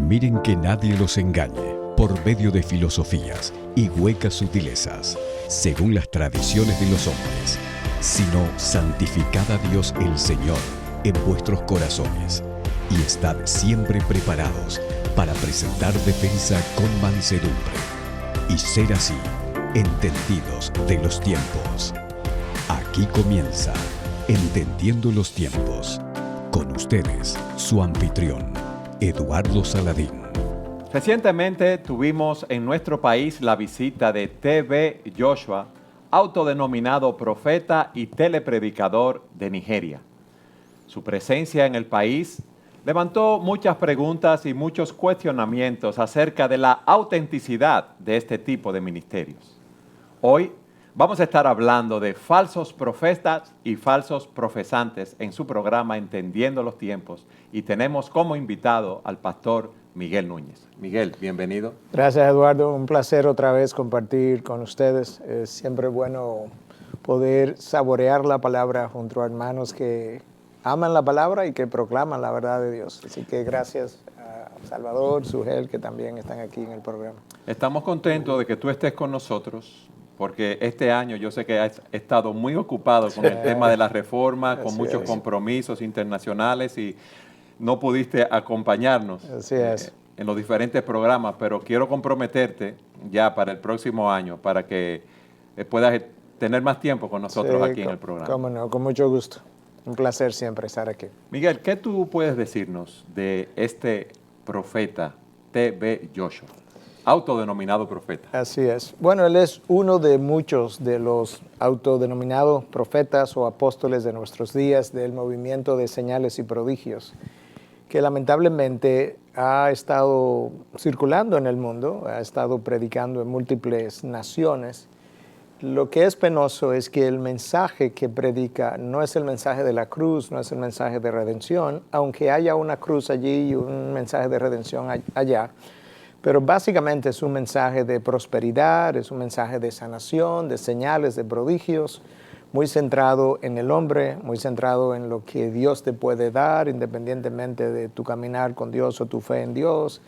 Miren que nadie los engañe por medio de filosofías y huecas sutilezas, según las tradiciones de los hombres, sino santificad a Dios el Señor en vuestros corazones y estad siempre preparados para presentar defensa con mansedumbre y ser así entendidos de los tiempos. Aquí comienza Entendiendo los Tiempos. Con ustedes, su anfitrión, Eduardo Saladín. Recientemente tuvimos en nuestro país la visita de T.B. Joshua, autodenominado profeta y telepredicador de Nigeria. Su presencia en el país levantó muchas preguntas y muchos cuestionamientos acerca de la autenticidad de este tipo de ministerios. Hoy vamos a estar hablando de falsos profetas y falsos profesantes en su programa Entendiendo los Tiempos, y tenemos como invitado al pastor Miguel Núñez. Miguel, bienvenido. Gracias, Eduardo. Un placer otra vez compartir con ustedes. Es siempre bueno poder saborear la palabra junto a hermanos que aman la palabra y que proclaman la verdad de Dios. Así que gracias a Salvador, Sugel, que también están aquí en el programa. Estamos contentos de que tú estés con nosotros, porque este año yo sé que has estado muy ocupado con el tema de la reforma, con muchos compromisos internacionales y no pudiste acompañarnos en los diferentes programas, pero quiero comprometerte ya para el próximo año para que puedas tener más tiempo con nosotros aquí en el programa. Cómo no, con mucho gusto. Un placer siempre estar aquí. Miguel, ¿qué tú puedes decirnos de este profeta T.B. Joshua, autodenominado profeta? Así es. Bueno, él es uno de muchos de los autodenominados profetas o apóstoles de nuestros días del movimiento de señales y prodigios, que lamentablemente ha estado circulando en el mundo, ha estado predicando en múltiples naciones. Lo que es penoso es que el mensaje que predica no es el mensaje de la cruz, no es el mensaje de redención, aunque haya una cruz allí y un mensaje de redención allá, pero básicamente es un mensaje de prosperidad, es un mensaje de sanación, de señales, de prodigios, muy centrado en el hombre, muy centrado en lo que Dios te puede dar, independientemente de tu caminar con Dios o tu fe en Dios.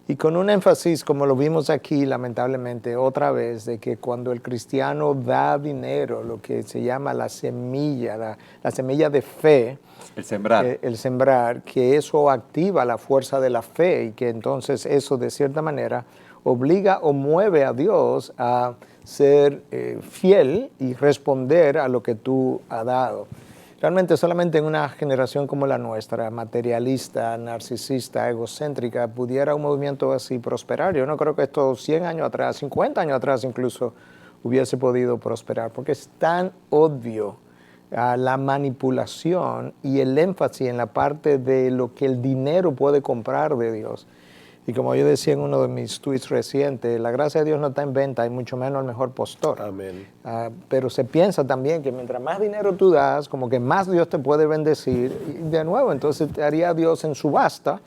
Y con un énfasis, como lo vimos aquí, lamentablemente, otra vez, de que cuando el cristiano da dinero, lo que se llama la semilla, la semilla de fe, el sembrar, que eso activa la fuerza de la fe y que entonces eso, de cierta manera, obliga o mueve a Dios a ser fiel y responder a lo que tú has dado. Realmente solamente en una generación como la nuestra, materialista, narcisista, egocéntrica, pudiera un movimiento así prosperar. Yo no creo que esto 100 años atrás, 50 años atrás incluso, hubiese podido prosperar, porque es tan obvio la manipulación y el énfasis en la parte de lo que el dinero puede comprar de Dios. Y como yo decía en uno de mis tweets recientes, la gracia de Dios no está en venta, y mucho menos el mejor postor. Amén. Pero se piensa también que mientras más dinero tú das, como que más Dios te puede bendecir. Y de nuevo, entonces te haría Dios en subasta,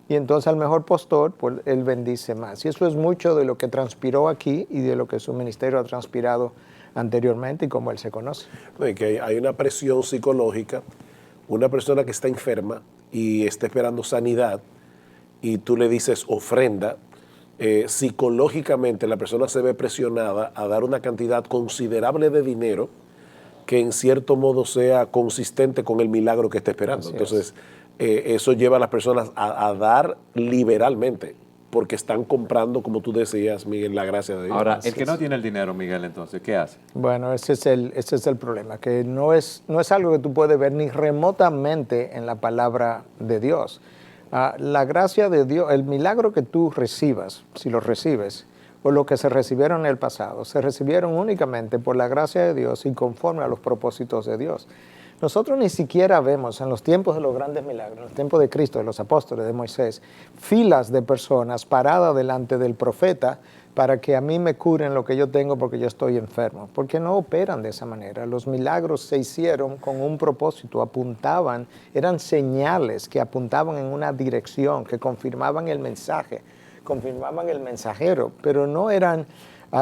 y entonces al mejor postor, pues Él bendice más. Y eso es mucho de lo que transpiró aquí y de lo que su ministerio ha transpirado anteriormente y como Él se conoce. Que hay una presión psicológica, una persona que está enferma y está esperando sanidad, y tú le dices ofrenda, psicológicamente la persona se ve presionada a dar una cantidad considerable de dinero que en cierto modo sea consistente con el milagro que está esperando. Entonces, eso lleva a las personas a dar liberalmente, porque están comprando, como tú decías, Miguel, la gracia de Dios. Ahora, el que no tiene el dinero, Miguel, entonces, ¿qué hace? Bueno, ese es el problema, que no es algo que tú puedes ver ni remotamente en la palabra de Dios. La gracia de Dios, el milagro que tú recibas, si lo recibes, o lo que se recibieron en el pasado, se recibieron únicamente por la gracia de Dios y conforme a los propósitos de Dios. Nosotros ni siquiera vemos en los tiempos de los grandes milagros, en los tiempos de Cristo, de los apóstoles, de Moisés, filas de personas paradas delante del profeta para que a mí me curen lo que yo tengo porque yo estoy enfermo. Porque no operan de esa manera. Los milagros se hicieron con un propósito, apuntaban, eran señales que apuntaban en una dirección, que confirmaban el mensaje, confirmaban el mensajero, pero no eran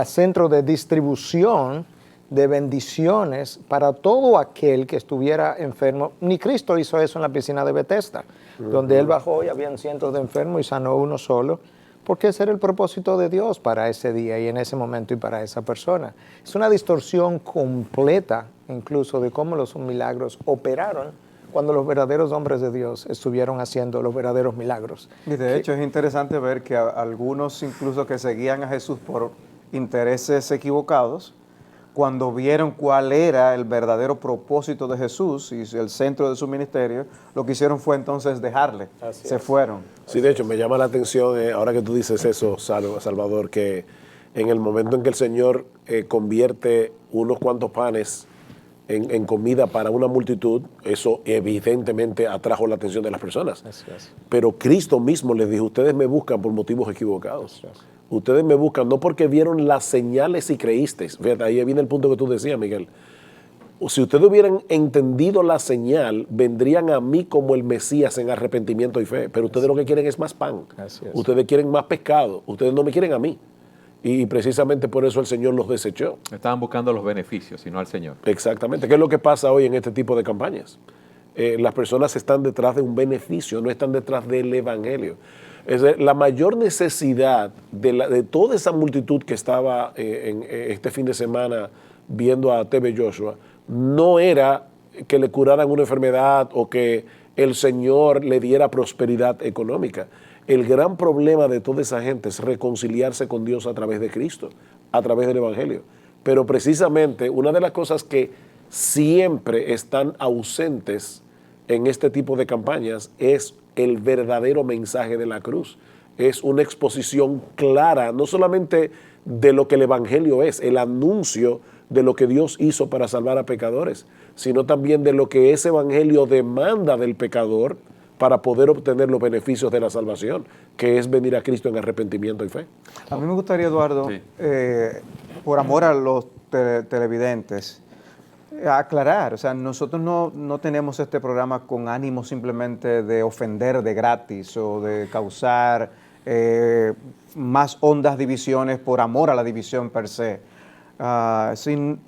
centros de distribución de bendiciones para todo aquel que estuviera enfermo. Ni Cristo hizo eso en la piscina de Bethesda. donde él bajó y habían cientos de enfermos y sanó uno solo, porque ese era el propósito de Dios para ese día y en ese momento y para esa persona. Es una distorsión completa incluso de cómo los milagros operaron cuando los verdaderos hombres de Dios estuvieron haciendo los verdaderos milagros. Y de hecho es interesante ver que algunos incluso que seguían a Jesús por intereses equivocados, cuando vieron cuál era el verdadero propósito de Jesús y el centro de su ministerio, lo que hicieron fue entonces dejarle. Se fueron. Sí, de hecho, me llama la atención, ahora que tú dices eso, Salvador, que en el momento en que el Señor convierte unos cuantos panes en comida para una multitud, eso evidentemente atrajo la atención de las personas. Pero Cristo mismo les dijo, ustedes me buscan por motivos equivocados. Ustedes me buscan no porque vieron las señales y creísteis. Fíjate, ahí viene el punto que tú decías, Miguel. Si ustedes hubieran entendido la señal, vendrían a mí como el Mesías en arrepentimiento y fe. Pero ustedes lo que quieren es más pan. Ustedes quieren más pescado. Ustedes no me quieren a mí. Y precisamente por eso el Señor los desechó. Estaban buscando los beneficios y no al Señor. Exactamente. ¿Qué es lo que pasa hoy en este tipo de campañas? Las personas están detrás de un beneficio, no están detrás del Evangelio. Es decir, la mayor necesidad de toda esa multitud que estaba este fin de semana viendo a TV Joshua no era que le curaran una enfermedad o que el Señor le diera prosperidad económica. El gran problema de toda esa gente es reconciliarse con Dios a través de Cristo, a través del Evangelio. Pero precisamente una de las cosas que siempre están ausentes en este tipo de campañas es el verdadero mensaje de la cruz. Es una exposición clara, no solamente de lo que el Evangelio es, el anuncio de lo que Dios hizo para salvar a pecadores, sino también de lo que ese Evangelio demanda del pecador para poder obtener los beneficios de la salvación, que es venir a Cristo en arrepentimiento y fe. A mí me gustaría, Eduardo, por amor a los televidentes, aclarar, o sea, nosotros no tenemos este programa con ánimo simplemente de ofender de gratis o de causar más hondas divisiones por amor a la división per se.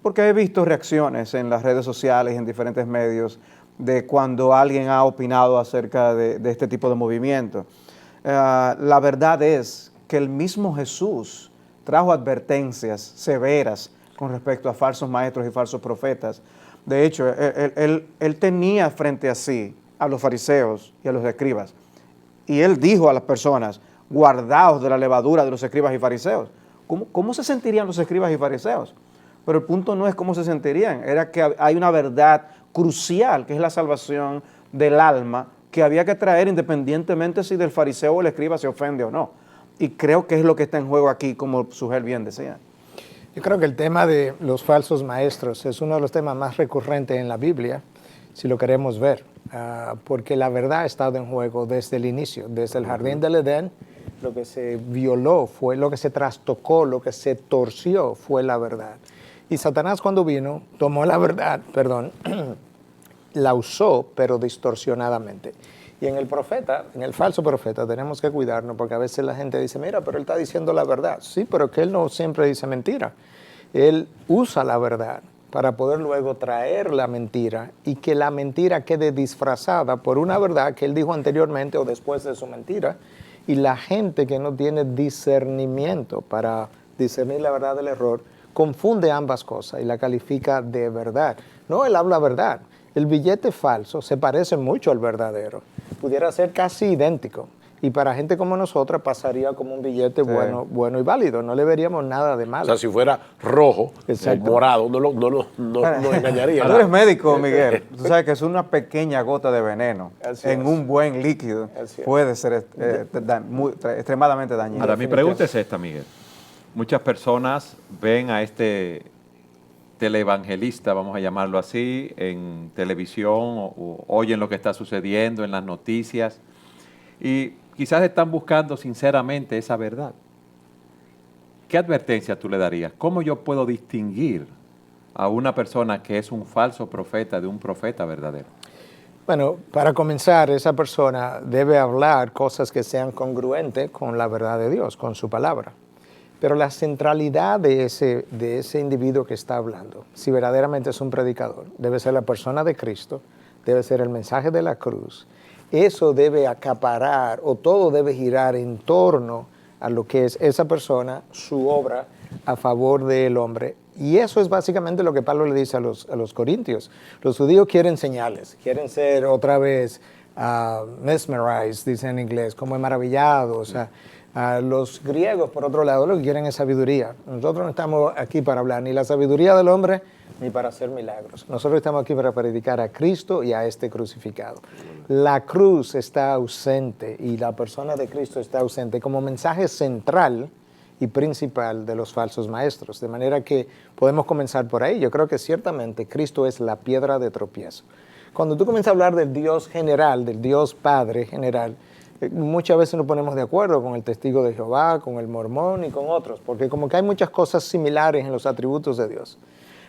Porque he visto reacciones en las redes sociales, en diferentes medios, de cuando alguien ha opinado acerca de este tipo de movimiento. La verdad es que el mismo Jesús trajo advertencias severas con respecto a falsos maestros y falsos profetas. De hecho, él tenía frente a sí a los fariseos y a los escribas. Y él dijo a las personas, guardaos de la levadura de los escribas y fariseos. ¿Cómo se sentirían los escribas y fariseos? Pero el punto no es cómo se sentirían, era que hay una verdad crucial, que es la salvación del alma, que había que traer independientemente si del fariseo o el escriba se ofende o no. Y creo que es lo que está en juego aquí, como Sugel bien decía. Yo creo que el tema de los falsos maestros es uno de los temas más recurrentes en la Biblia, si lo queremos ver, porque la verdad ha estado en juego desde el inicio, desde el jardín del Edén. Lo que se violó fue, lo que se trastocó, lo que se torció fue la verdad. Y Satanás cuando vino, tomó la verdad, la usó, pero distorsionadamente. Y en el profeta, en el falso profeta, tenemos que cuidarnos, porque a veces la gente dice, mira, pero él está diciendo la verdad. Sí, pero que él no siempre dice mentira. Él usa la verdad para poder luego traer la mentira y que la mentira quede disfrazada por una verdad que él dijo anteriormente o después de su mentira. Y la gente que no tiene discernimiento para discernir la verdad del error, confunde ambas cosas y la califica de verdad. No, él habla verdad. El billete falso se parece mucho al verdadero. Pudiera ser casi idéntico. Y para gente como nosotros pasaría como un billete bueno y válido. No le veríamos nada de malo. O sea, si fuera rojo o morado, no nos engañaría. Tú eres médico, Miguel. Tú sabes que es una pequeña gota de veneno en un buen líquido. Puede ser extremadamente dañino. Ahora, mi pregunta es esta, Miguel. Muchas personas ven a este teleevangelista, vamos a llamarlo así, en televisión o oyen lo que está sucediendo en las noticias y quizás están buscando sinceramente esa verdad. ¿Qué advertencia tú le darías? ¿Cómo yo puedo distinguir a una persona que es un falso profeta de un profeta verdadero? Bueno, para comenzar, esa persona debe hablar cosas que sean congruentes con la verdad de Dios, con su palabra. Pero la centralidad de ese individuo que está hablando, si verdaderamente es un predicador, debe ser la persona de Cristo, debe ser el mensaje de la cruz eso debe acaparar o todo debe girar en torno a lo que es esa persona, su obra a favor del hombre. Y eso es básicamente lo que Pablo le dice a los corintios. Los judíos quieren señales, quieren ser otra vez mesmerized, dicen en inglés, como maravillados. Los griegos, por otro lado, lo que quieren es sabiduría. Nosotros no estamos aquí para hablar ni la sabiduría del hombre, ni para hacer milagros. Nosotros estamos aquí para predicar a Cristo y a este crucificado. La cruz está ausente y la persona de Cristo está ausente como mensaje central y principal de los falsos maestros. De manera que podemos comenzar por ahí. Yo creo que ciertamente Cristo es la piedra de tropiezo. Cuando tú comienzas a hablar del Dios general, del Dios Padre general, muchas veces nos ponemos de acuerdo con el testigo de Jehová, con el mormón y con otros, porque como que hay muchas cosas similares en los atributos de Dios.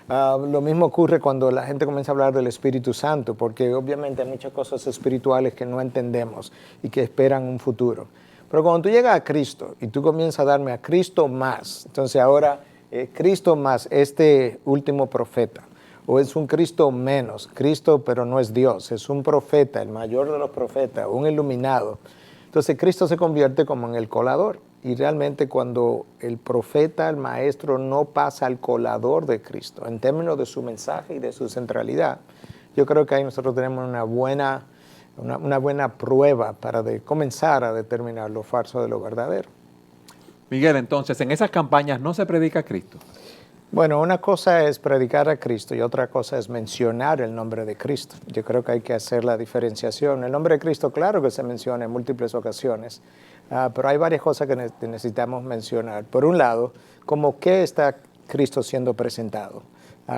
Lo mismo ocurre cuando la gente comienza a hablar del Espíritu Santo, porque obviamente hay muchas cosas espirituales que no entendemos y que esperan un futuro. Pero cuando tú llegas a Cristo y tú comienzas a darme a Cristo más, entonces ahora Cristo más este último profeta, o es un Cristo menos, Cristo pero no es Dios, es un profeta, el mayor de los profetas, un iluminado. Entonces Cristo se convierte como en el colador. Y realmente cuando el profeta, el maestro, no pasa al colador de Cristo, en términos de su mensaje y de su centralidad, yo creo que ahí nosotros tenemos una buena prueba para comenzar a determinar lo falso de lo verdadero. Miguel, entonces, en esas campañas no se predica a Cristo. Bueno, una cosa es predicar a Cristo y otra cosa es mencionar el nombre de Cristo. Yo creo que hay que hacer la diferenciación. El nombre de Cristo, claro que se menciona en múltiples ocasiones, pero hay varias cosas que necesitamos mencionar. Por un lado, como qué está Cristo siendo presentado.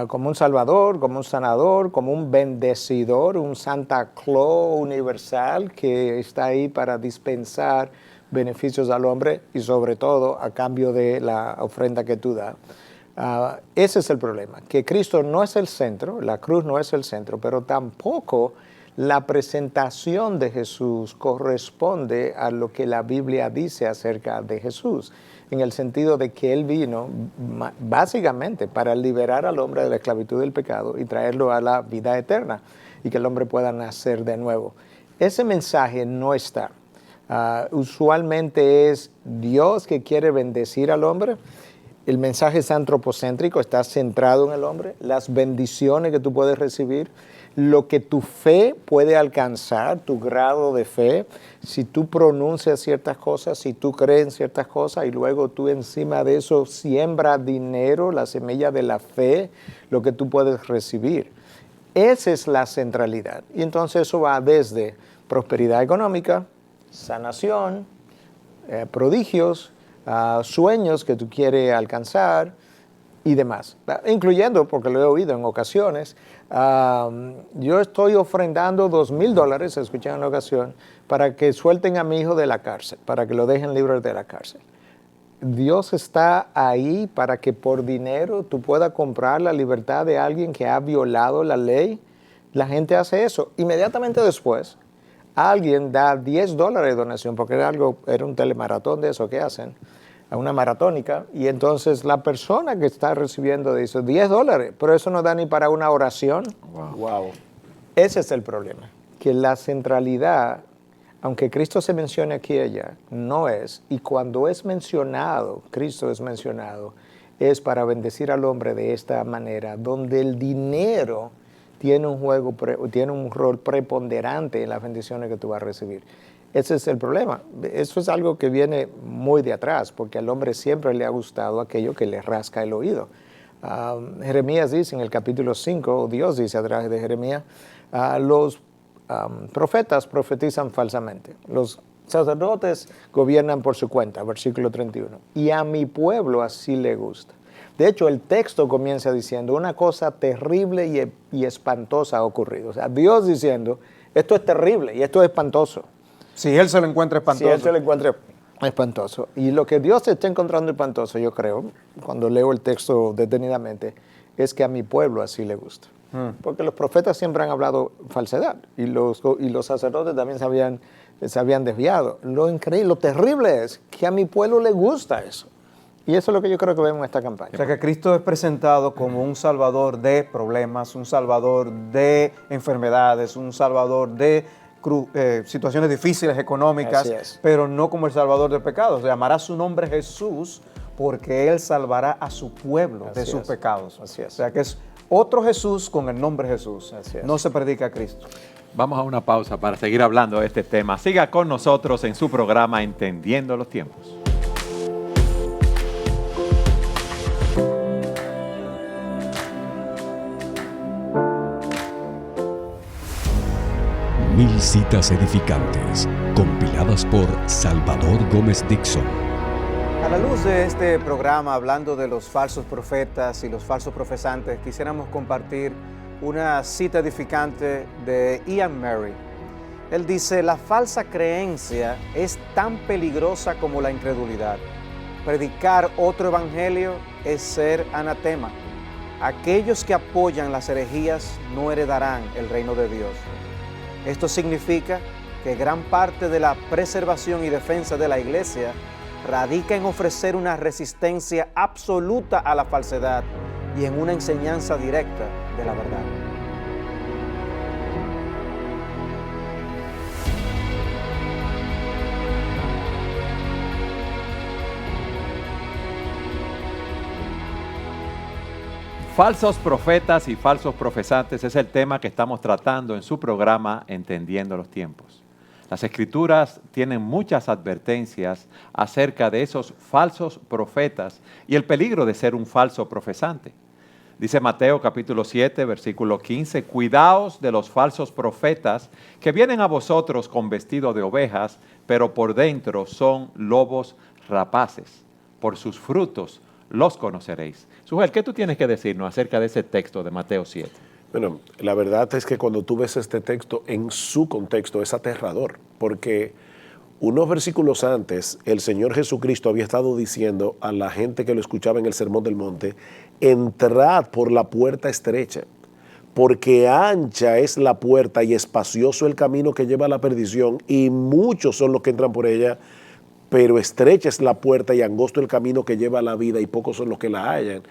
Como un salvador, como un sanador, como un bendecidor, un Santa Claus universal que está ahí para dispensar beneficios al hombre y sobre todo a cambio de la ofrenda que tú das. Ese es el problema, que Cristo no es el centro, la cruz no es el centro, pero tampoco la presentación de Jesús corresponde a lo que la Biblia dice acerca de Jesús, en el sentido de que Él vino básicamente para liberar al hombre de la esclavitud del pecado y traerlo a la vida eterna y que el hombre pueda nacer de nuevo. Ese mensaje no está. Usualmente es Dios que quiere bendecir al hombre. El mensaje es antropocéntrico, está centrado en el hombre, las bendiciones que tú puedes recibir, lo que tu fe puede alcanzar, tu grado de fe, si tú pronuncias ciertas cosas, si tú crees en ciertas cosas y luego tú encima de eso siembras dinero, la semilla de la fe, lo que tú puedes recibir. Esa es la centralidad. Y entonces eso va desde prosperidad económica, sanación, prodigios, sueños que tú quieres alcanzar y demás, incluyendo, porque lo he oído en ocasiones, yo estoy ofrendando $2,000, escuché en una ocasión, para que suelten a mi hijo de la cárcel, para que lo dejen libre de la cárcel. Dios está ahí para que por dinero tú puedas comprar la libertad de alguien que ha violado la ley. La gente hace eso. Inmediatamente después, alguien da $10 de donación, porque era un telemaratón de eso que hacen, a una maratónica, y entonces la persona que está recibiendo dice $10, pero eso no da ni para una oración. Wow. Ese es el problema, que la centralidad, aunque Cristo se mencione aquí y allá, no es, y cuando es mencionado, Cristo es mencionado, es para bendecir al hombre de esta manera, donde el dinero tiene un rol preponderante en las bendiciones que tú vas a recibir. Ese es el problema. Eso es algo que viene muy de atrás, porque al hombre siempre le ha gustado aquello que le rasca el oído. Jeremías dice en el capítulo 5, Dios dice a través de Jeremías, los profetas profetizan falsamente. Los sacerdotes gobiernan por su cuenta, versículo 31. Y a mi pueblo así le gusta. De hecho, el texto comienza diciendo una cosa terrible y espantosa ha ocurrido. O sea, Dios diciendo, esto es terrible y esto es espantoso. Si Él se lo encuentra espantoso. Si Él se lo encuentra espantoso. Y lo que Dios está encontrando espantoso, yo creo, cuando leo el texto detenidamente, es que a mi pueblo así le gusta. Porque los profetas siempre han hablado falsedad y los sacerdotes también se habían desviado. Lo increíble, lo terrible es que a mi pueblo le gusta eso. Y eso es lo que yo creo que vemos en esta campaña. O sea, que Cristo es presentado como un salvador de problemas, un salvador de enfermedades, un salvador de situaciones difíciles económicas, pero no como el Salvador del pecado. Llamará su nombre Jesús porque Él salvará a su pueblo de sus pecados. Así es. O sea que es otro Jesús con el nombre Jesús. Así es. No se predica a Cristo. Vamos a una pausa para seguir hablando de este tema. Siga con nosotros en su programa Entendiendo los Tiempos. Mil citas edificantes, compiladas por Salvador Gómez Dixon. A la luz de este programa, hablando de los falsos profetas y los falsos profesantes, quisiéramos compartir una cita edificante de Ian Murray. Él dice: la falsa creencia es tan peligrosa como la incredulidad. Predicar otro evangelio es ser anatema. Aquellos que apoyan las herejías no heredarán el reino de Dios. Esto significa que gran parte de la preservación y defensa de la iglesia radica en ofrecer una resistencia absoluta a la falsedad y en una enseñanza directa de la verdad. Falsos profetas y falsos profesantes es el tema que estamos tratando en su programa Entendiendo los Tiempos. Las Escrituras tienen muchas advertencias acerca de esos falsos profetas y el peligro de ser un falso profesante. Dice Mateo capítulo 7, versículo 15, cuidaos de los falsos profetas que vienen a vosotros con vestido de ovejas, pero por dentro son lobos rapaces. Por sus frutos los conoceréis. Sujel, ¿qué tú tienes que decirnos acerca de ese texto de Mateo 7? Bueno, la verdad es que cuando tú ves este texto en su contexto es aterrador, porque unos versículos antes el Señor Jesucristo había estado diciendo a la gente que lo escuchaba en el Sermón del Monte: entrad por la puerta estrecha, porque ancha es la puerta y espacioso el camino que lleva a la perdición, y muchos son los que entran por ella, pero estrecha es la puerta y angosto el camino que lleva a la vida, y pocos son los que la hallan.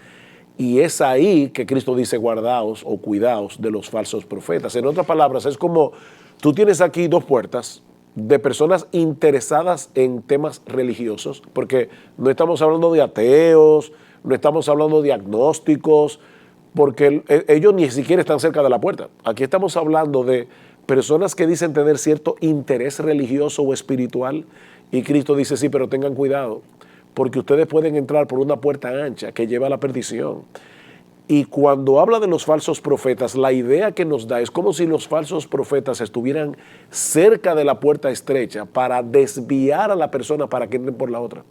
Y es ahí que Cristo dice: guardaos o cuidaos de los falsos profetas. En otras palabras, es como tú tienes aquí dos puertas de personas interesadas en temas religiosos, porque no estamos hablando de ateos, no estamos hablando de agnósticos, porque ellos ni siquiera están cerca de la puerta. Aquí estamos hablando de personas que dicen tener cierto interés religioso o espiritual, y Cristo dice: sí, pero tengan cuidado, porque ustedes pueden entrar por una puerta ancha que lleva a la perdición. Y cuando habla de los falsos profetas, la idea que nos da es como si los falsos profetas estuvieran cerca de la puerta estrecha para desviar a la persona para que entren por la otra.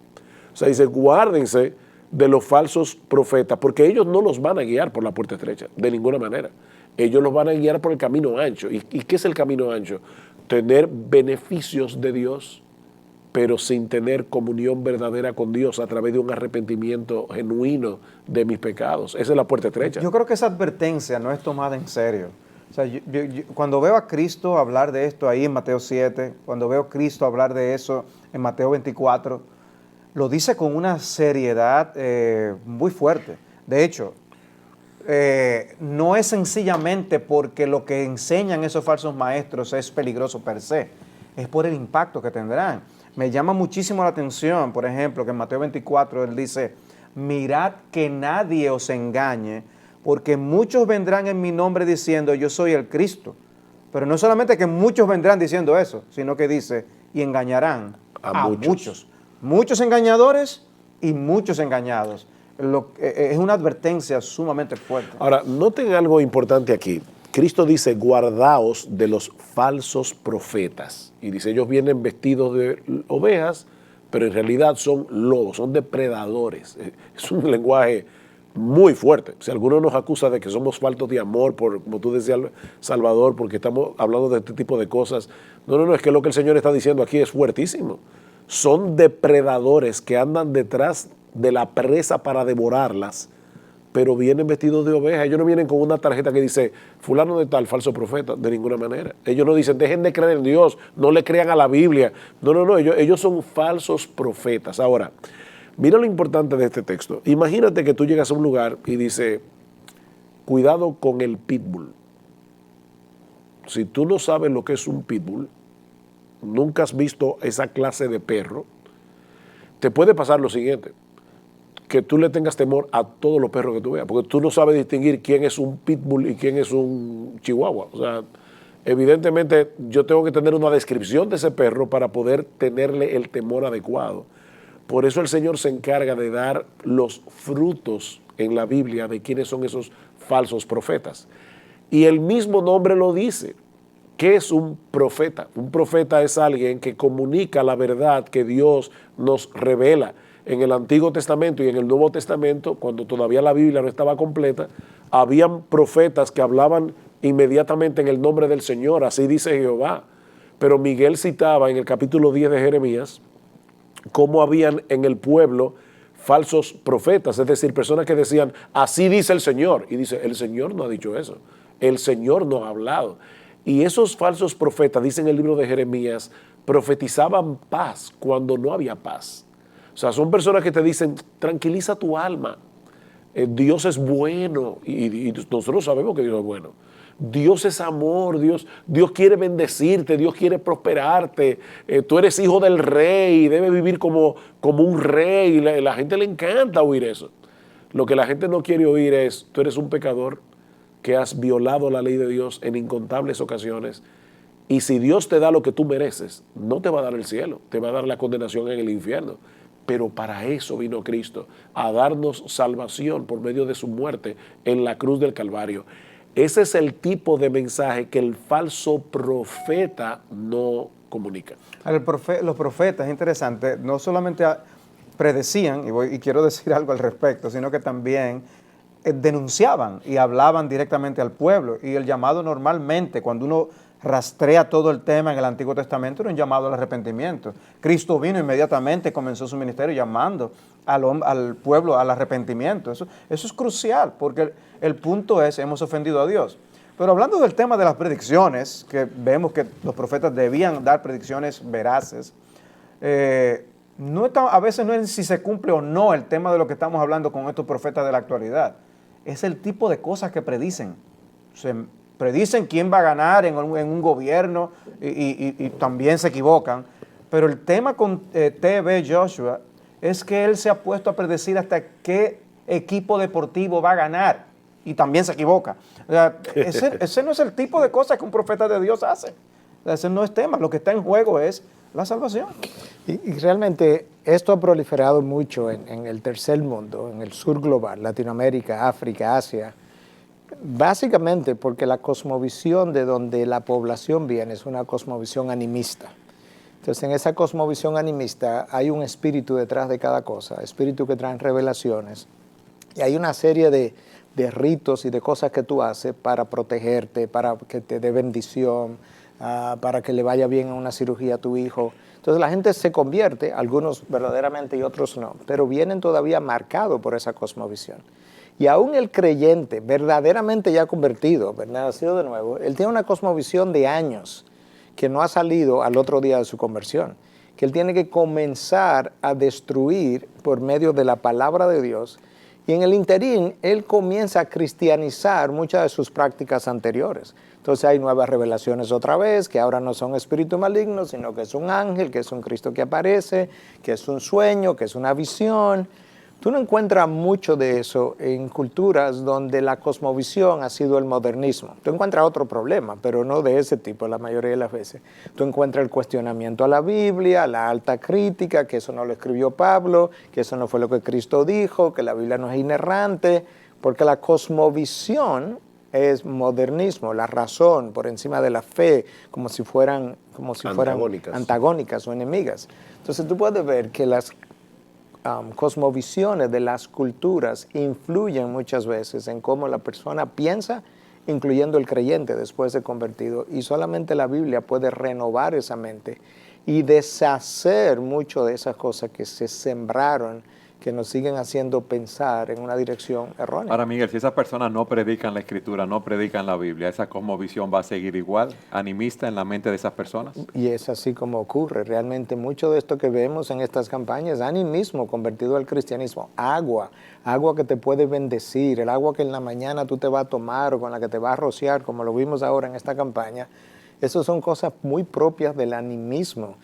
O sea, dice: guárdense de los falsos profetas, porque ellos no los van a guiar por la puerta estrecha, de ninguna manera. Ellos los van a guiar por el camino ancho. ¿Y qué es el camino ancho? Tener beneficios de Dios, pero sin tener comunión verdadera con Dios a través de un arrepentimiento genuino de mis pecados. Esa es la puerta estrecha. Yo creo que esa advertencia no es tomada en serio. O sea, cuando veo a Cristo hablar de esto ahí en Mateo 7, cuando veo a Cristo hablar de eso en Mateo 24, lo dice con una seriedad muy fuerte. De hecho, no es sencillamente porque lo que enseñan esos falsos maestros es peligroso per se, es por el impacto que tendrán. Me llama muchísimo la atención, por ejemplo, que en Mateo 24 él dice: mirad que nadie os engañe, porque muchos vendrán en mi nombre diciendo yo soy el Cristo. Pero no solamente que muchos vendrán diciendo eso, sino que dice: y engañarán a muchos. Muchos engañadores y muchos engañados. Es una advertencia sumamente fuerte. Ahora, noten algo importante aquí. Cristo dice: guardaos de los falsos profetas. Y dice: ellos vienen vestidos de ovejas, pero en realidad son lobos, son depredadores. Es un lenguaje muy fuerte. Si alguno nos acusa de que somos faltos de amor, como tú decías, Salvador, porque estamos hablando de este tipo de cosas. No, es que lo que el Señor está diciendo aquí es fuertísimo. Son depredadores que andan detrás de la presa para devorarlas, pero vienen vestidos de oveja. Ellos no vienen con una tarjeta que dice fulano de tal, falso profeta, de ninguna manera. Ellos no dicen dejen de creer en Dios, no le crean a la Biblia. No, ellos son falsos profetas. Ahora, mira lo importante de este texto. Imagínate que tú llegas a un lugar y dice: cuidado con el pitbull. si tú no sabes lo que es un pitbull, nunca has visto esa clase de perro, te puede pasar lo siguiente, que tú le tengas temor a todos los perros que tú veas, porque tú no sabes distinguir quién es un pitbull y quién es un chihuahua. O sea, evidentemente yo tengo que tener una descripción de ese perro para poder tenerle el temor adecuado. Por eso el Señor se encarga de dar los frutos en la Biblia de quiénes son esos falsos profetas. Y el mismo nombre lo dice. ¿Qué es un profeta? Un profeta es alguien que comunica la verdad que Dios nos revela. En el Antiguo Testamento y en el Nuevo Testamento, cuando todavía la Biblia no estaba completa, habían profetas que hablaban inmediatamente en el nombre del Señor, así dice Jehová. Pero Miguel citaba en el capítulo 10 de Jeremías cómo habían en el pueblo falsos profetas, es decir, personas que decían, así dice el Señor. Y dice, el Señor no ha dicho eso, el Señor no ha hablado. Y esos falsos profetas, dice en el libro de Jeremías, profetizaban paz cuando no había paz. O sea, son personas que te dicen, tranquiliza tu alma, Dios es bueno, y nosotros sabemos que Dios es bueno. Dios es amor, Dios quiere bendecirte, Dios quiere prosperarte, tú eres hijo del rey, debes vivir como un rey, la gente le encanta oír eso. Lo que la gente no quiere oír es, tú eres un pecador que has violado la ley de Dios en incontables ocasiones, y si Dios te da lo que tú mereces, no te va a dar el cielo, te va a dar la condenación en el infierno. Pero para eso vino Cristo, a darnos salvación por medio de su muerte en la cruz del Calvario. Ese es el tipo de mensaje que el falso profeta no comunica. Los profetas, es interesante, no solamente predecían, y quiero decir algo al respecto, sino que también denunciaban y hablaban directamente al pueblo. Y el llamado normalmente, cuando uno rastrea todo el tema en el Antiguo Testamento, era un llamado al arrepentimiento. Cristo vino inmediatamente, comenzó su ministerio llamando al pueblo al arrepentimiento. Eso es crucial, porque el punto es, hemos ofendido a Dios. Pero hablando del tema de las predicciones, que vemos que los profetas debían dar predicciones veraces, a veces no es si se cumple o no el tema de lo que estamos hablando con estos profetas de la actualidad. Es el tipo de cosas que predicen. Predicen quién va a ganar en un gobierno y también se equivocan. Pero el tema con T.B. Joshua es que él se ha puesto a predecir hasta qué equipo deportivo va a ganar y también se equivoca. O sea, ese no es el tipo de cosas que un profeta de Dios hace. O sea, ese no es tema. Lo que está en juego es la salvación. Y realmente esto ha proliferado mucho en el tercer mundo, en el sur global, Latinoamérica, África, Asia. Básicamente porque la cosmovisión de donde la población viene es una cosmovisión animista. Entonces, en esa cosmovisión animista hay un espíritu detrás de cada cosa, espíritu que traen revelaciones. Y hay una serie de ritos y de cosas que tú haces para protegerte, para que te dé bendición, para que le vaya bien a una cirugía a tu hijo. Entonces, la gente se convierte, algunos verdaderamente y otros no, pero vienen todavía marcados por esa cosmovisión. Y aún el creyente, verdaderamente ya convertido, nacido de nuevo, él tiene una cosmovisión de años que no ha salido al otro día de su conversión, que él tiene que comenzar a destruir por medio de la palabra de Dios. Y en el interín, él comienza a cristianizar muchas de sus prácticas anteriores. Entonces hay nuevas revelaciones otra vez, que ahora no son espíritus malignos, sino que es un ángel, que es un Cristo que aparece, que es un sueño, que es una visión. Tú no encuentras mucho de eso en culturas donde la cosmovisión ha sido el modernismo. Tú encuentras otro problema, pero no de ese tipo la mayoría de las veces. Tú encuentras el cuestionamiento a la Biblia, la alta crítica, que eso no lo escribió Pablo, que eso no fue lo que Cristo dijo, que la Biblia no es inerrante, porque la cosmovisión es modernismo, la razón por encima de la fe, como si fueran antagónicas o enemigas. Entonces tú puedes ver que las cosmovisiones de las culturas influyen muchas veces en cómo la persona piensa, incluyendo el creyente después de convertido, y solamente la Biblia puede renovar esa mente y deshacer mucho de esas cosas que se sembraron que nos siguen haciendo pensar en una dirección errónea. Ahora, Miguel, si esas personas no predican la Escritura, no predican la Biblia, ¿esa cosmovisión va a seguir igual, animista en la mente de esas personas? Y es así como ocurre. Realmente mucho de esto que vemos en estas campañas, animismo convertido al cristianismo, agua que te puede bendecir, el agua que en la mañana tú te vas a tomar o con la que te vas a rociar, como lo vimos ahora en esta campaña. Esas son cosas muy propias del animismo.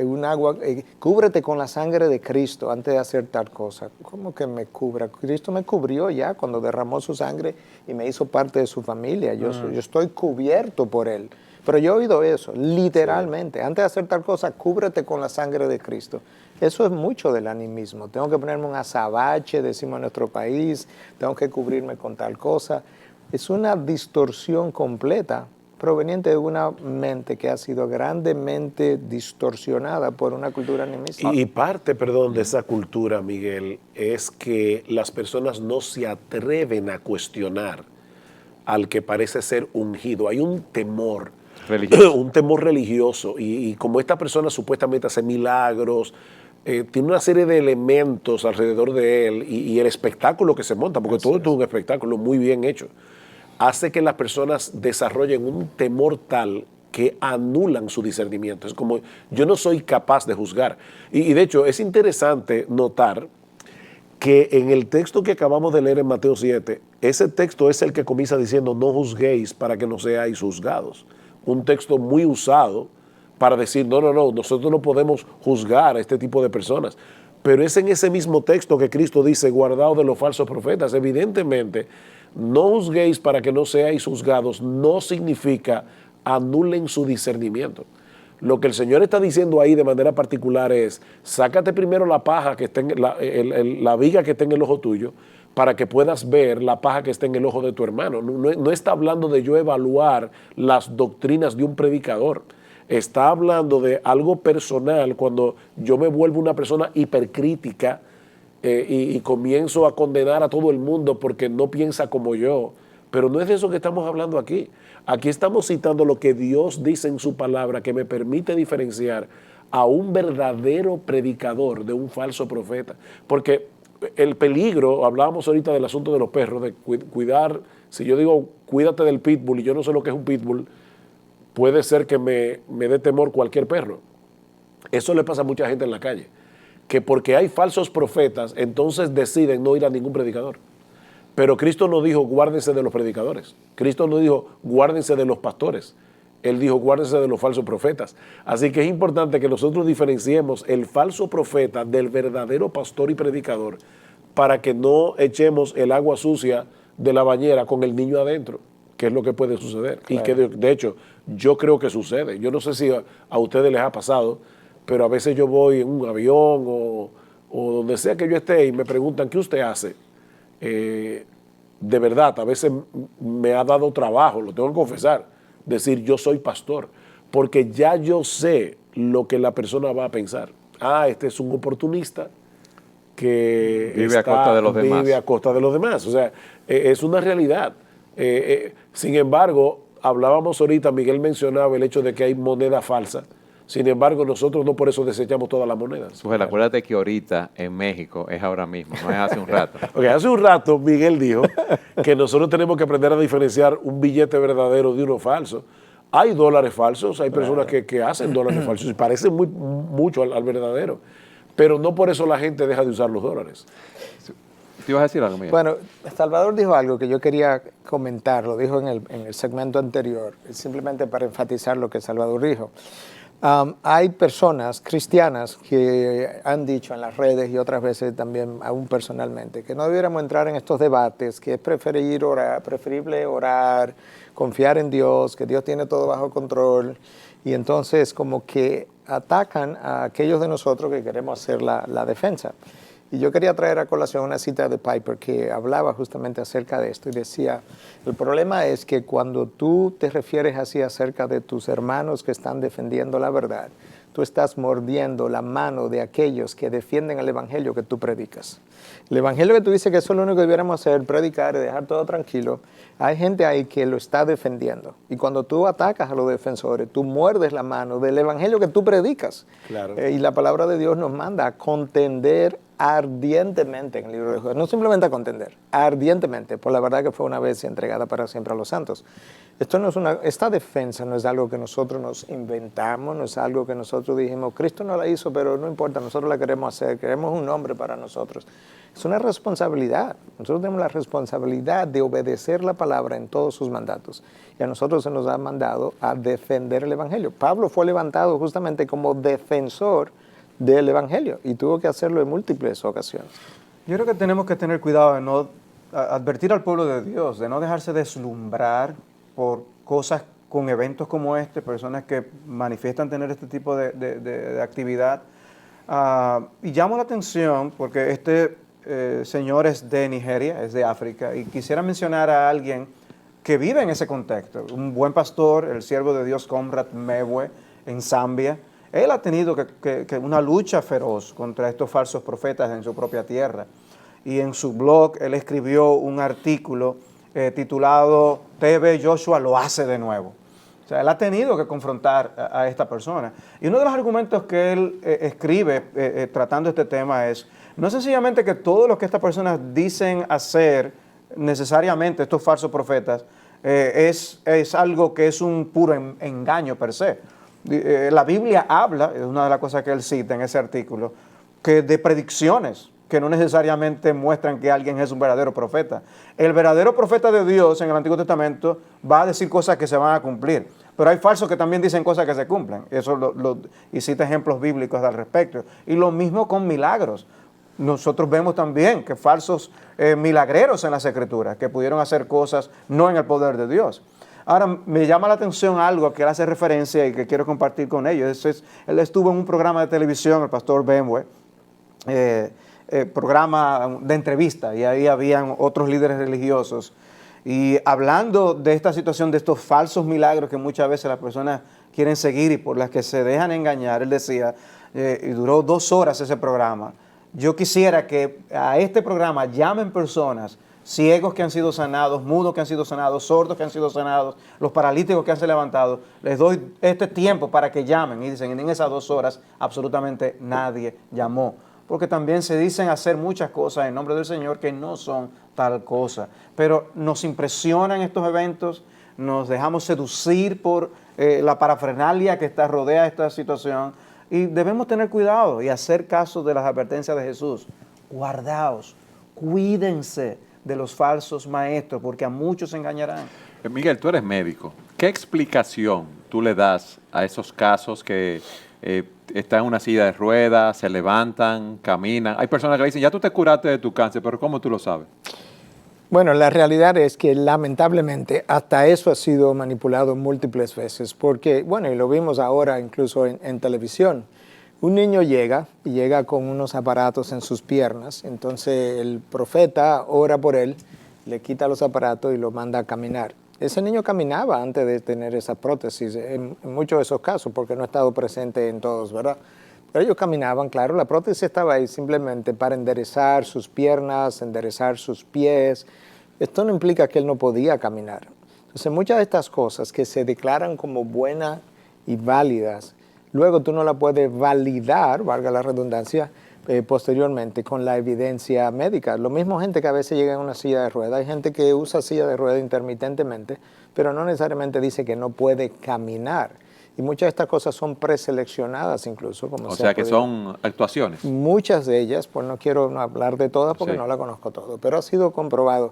Un agua, cúbrete con la sangre de Cristo antes de hacer tal cosa. ¿Cómo que me cubra? Cristo me cubrió ya cuando derramó su sangre y me hizo parte de su familia. Yo estoy cubierto por Él. Pero yo he oído eso, literalmente. Sí. Antes de hacer tal cosa, cúbrete con la sangre de Cristo. Eso es mucho del animismo. Tengo que ponerme un azabache, decimos en nuestro país, tengo que cubrirme con tal cosa. Es una distorsión completa proveniente de una mente que ha sido grandemente distorsionada por una cultura animista. Y parte, de esa cultura, Miguel, es que las personas no se atreven a cuestionar al que parece ser ungido. Hay un temor religioso. Un temor religioso. Y como esta persona supuestamente hace milagros, tiene una serie de elementos alrededor de él y el espectáculo que se monta, porque todo esto es un espectáculo muy bien hecho, hace que las personas desarrollen un temor tal que anulan su discernimiento. Es como, yo no soy capaz de juzgar. Y de hecho, es interesante notar que en el texto que acabamos de leer en Mateo 7, ese texto es el que comienza diciendo, no juzguéis para que no seáis juzgados. Un texto muy usado para decir, no, nosotros no podemos juzgar a este tipo de personas. Pero es en ese mismo texto que Cristo dice, guardaos de los falsos profetas. Evidentemente, no juzguéis para que no seáis juzgados, no significa anulen su discernimiento. Lo que el Señor está diciendo ahí de manera particular es, sácate primero la paja que está la viga que está en el ojo tuyo, para que puedas ver la paja que está en el ojo de tu hermano. No está hablando de yo evaluar las doctrinas de un predicador. Está hablando de algo personal cuando yo me vuelvo una persona hipercrítica y comienzo a condenar a todo el mundo porque no piensa como yo. Pero no es de eso que estamos hablando aquí. Aquí estamos citando lo que Dios dice en su palabra, que me permite diferenciar a un verdadero predicador de un falso profeta. Porque el peligro, hablábamos ahorita del asunto de los perros, de cuidar, si yo digo cuídate del pitbull y yo no sé lo que es un pitbull, puede ser que me dé temor cualquier perro. Eso le pasa a mucha gente en la calle, que porque hay falsos profetas, entonces deciden no ir a ningún predicador. Pero Cristo no dijo guárdense de los predicadores. Cristo no dijo guárdense de los pastores. Él dijo guárdense de los falsos profetas. Así que es importante que nosotros diferenciemos el falso profeta del verdadero pastor y predicador para que no echemos el agua sucia de la bañera con el niño adentro, que es lo que puede suceder. Claro. Y que de hecho yo creo que sucede. Yo no sé si a ustedes les ha pasado, pero a veces yo voy en un avión o donde sea que yo esté y me preguntan ¿qué usted hace? De verdad, a veces me ha dado trabajo, lo tengo que confesar, decir yo soy pastor, porque ya yo sé lo que la persona va a pensar. Este es un oportunista que vive a costa de los demás. Vive a costa de los demás. O sea, es una realidad. Sin embargo, hablábamos ahorita, Miguel mencionaba el hecho de que hay moneda falsa. Sin embargo, nosotros no por eso desechamos todas las monedas. Pues acuérdate que ahorita en México es ahora mismo, no es hace un rato. Okay, hace un rato Miguel dijo que nosotros tenemos que aprender a diferenciar un billete verdadero de uno falso. Hay dólares falsos, hay personas que hacen dólares falsos y parecen mucho al verdadero, pero no por eso la gente deja de usar los dólares. ¿Te ibas a decir algo, Miguel? Bueno, Salvador dijo algo que yo quería comentar, lo dijo en el segmento anterior, simplemente para enfatizar lo que Salvador dijo. Hay personas cristianas que han dicho en las redes y otras veces también aún personalmente que no debiéramos entrar en estos debates, que es preferible orar, confiar en Dios, que Dios tiene todo bajo control, y entonces como que atacan a aquellos de nosotros que queremos hacer la defensa. Y yo quería traer a colación una cita de Piper que hablaba justamente acerca de esto y decía, el problema es que cuando tú te refieres así acerca de tus hermanos que están defendiendo la verdad, tú estás mordiendo la mano de aquellos que defienden el evangelio que tú predicas. El evangelio que tú dices que eso es lo único que debiéramos hacer, predicar y dejar todo tranquilo, hay gente ahí que lo está defendiendo. Y cuando tú atacas a los defensores, tú muerdes la mano del evangelio que tú predicas. Claro. Y la palabra de Dios nos manda a contender ardientemente en el libro de Judas, no simplemente a contender, ardientemente, por la verdad que fue una vez entregada para siempre a los santos. Esta defensa no es algo que nosotros nos inventamos, no es algo que nosotros dijimos, Cristo no la hizo, pero no importa, nosotros la queremos hacer, queremos un nombre para nosotros. Es una responsabilidad. Nosotros tenemos la responsabilidad de obedecer la palabra en todos sus mandatos. Y a nosotros se nos ha mandado a defender el Evangelio. Pablo fue levantado justamente como defensor del Evangelio y tuvo que hacerlo en múltiples ocasiones. Yo creo que tenemos que tener cuidado de no advertir al pueblo de Dios, de no dejarse deslumbrar por cosas con eventos como este, personas que manifiestan tener este tipo de actividad. Y llamo la atención porque este señor es de Nigeria, es de África, y quisiera mencionar a alguien que vive en ese contexto, un buen pastor, el siervo de Dios Conrad Mbewe, en Zambia. Él ha tenido que una lucha feroz contra estos falsos profetas en su propia tierra. Y en su blog él escribió un artículo titulado TV Joshua lo hace de nuevo. O sea, él ha tenido que confrontar a esta persona. Y uno de los argumentos que él escribe tratando este tema es, no sencillamente que todo lo que estas personas dicen hacer necesariamente, estos falsos profetas, es algo que es un puro engaño per se. La Biblia habla, es una de las cosas que él cita en ese artículo, que de predicciones que no necesariamente muestran que alguien es un verdadero profeta. El verdadero profeta de Dios en el Antiguo Testamento va a decir cosas que se van a cumplir, pero hay falsos que también dicen cosas que se cumplen. Y cita ejemplos bíblicos al respecto. Y lo mismo con milagros. Nosotros vemos también que falsos milagreros en las Escrituras, que pudieron hacer cosas no en el poder de Dios. Ahora, me llama la atención algo que él hace referencia y que quiero compartir con ellos. Él estuvo en un programa de televisión, el pastor Mbewe, programa de entrevista, y ahí habían otros líderes religiosos. Y hablando de esta situación, de estos falsos milagros que muchas veces las personas quieren seguir y por las que se dejan engañar, él decía, y duró 2 horas ese programa, yo quisiera que a este programa llamen personas, ciegos que han sido sanados, mudos que han sido sanados, sordos que han sido sanados, los paralíticos que han sido levantados. Les doy este tiempo para que llamen. Y dicen, en esas 2 horas absolutamente nadie llamó. Porque también se dicen hacer muchas cosas en nombre del Señor que no son tal cosa. Pero nos impresionan estos eventos, nos dejamos seducir por la parafernalia que rodea esta situación, y debemos tener cuidado y hacer caso de las advertencias de Jesús. Guardaos, cuídense de los falsos maestros, porque a muchos se engañarán. Miguel, tú eres médico. ¿Qué explicación tú le das a esos casos que están en una silla de ruedas, se levantan, caminan? Hay personas que le dicen, ya tú te curaste de tu cáncer, pero ¿cómo tú lo sabes? Bueno, la realidad es que lamentablemente hasta eso ha sido manipulado múltiples veces, porque, bueno, y lo vimos ahora incluso en televisión. Un niño llega con unos aparatos en sus piernas, entonces el profeta ora por él, le quita los aparatos y lo manda a caminar. Ese niño caminaba antes de tener esa prótesis, en muchos de esos casos, porque no he estado presente en todos, ¿verdad? Pero ellos caminaban, claro, la prótesis estaba ahí simplemente para enderezar sus piernas, enderezar sus pies. Esto no implica que él no podía caminar. Entonces, muchas de estas cosas que se declaran como buenas y válidas, luego tú no la puedes validar, valga la redundancia, posteriormente con la evidencia médica. Lo mismo gente que a veces llega en una silla de ruedas, hay gente que usa silla de ruedas intermitentemente, pero no necesariamente dice que no puede caminar. Y muchas de estas cosas son preseleccionadas incluso. Como o sea que son actuaciones. Muchas de ellas, pues no quiero hablar de todas porque no la conozco todo, pero ha sido comprobado.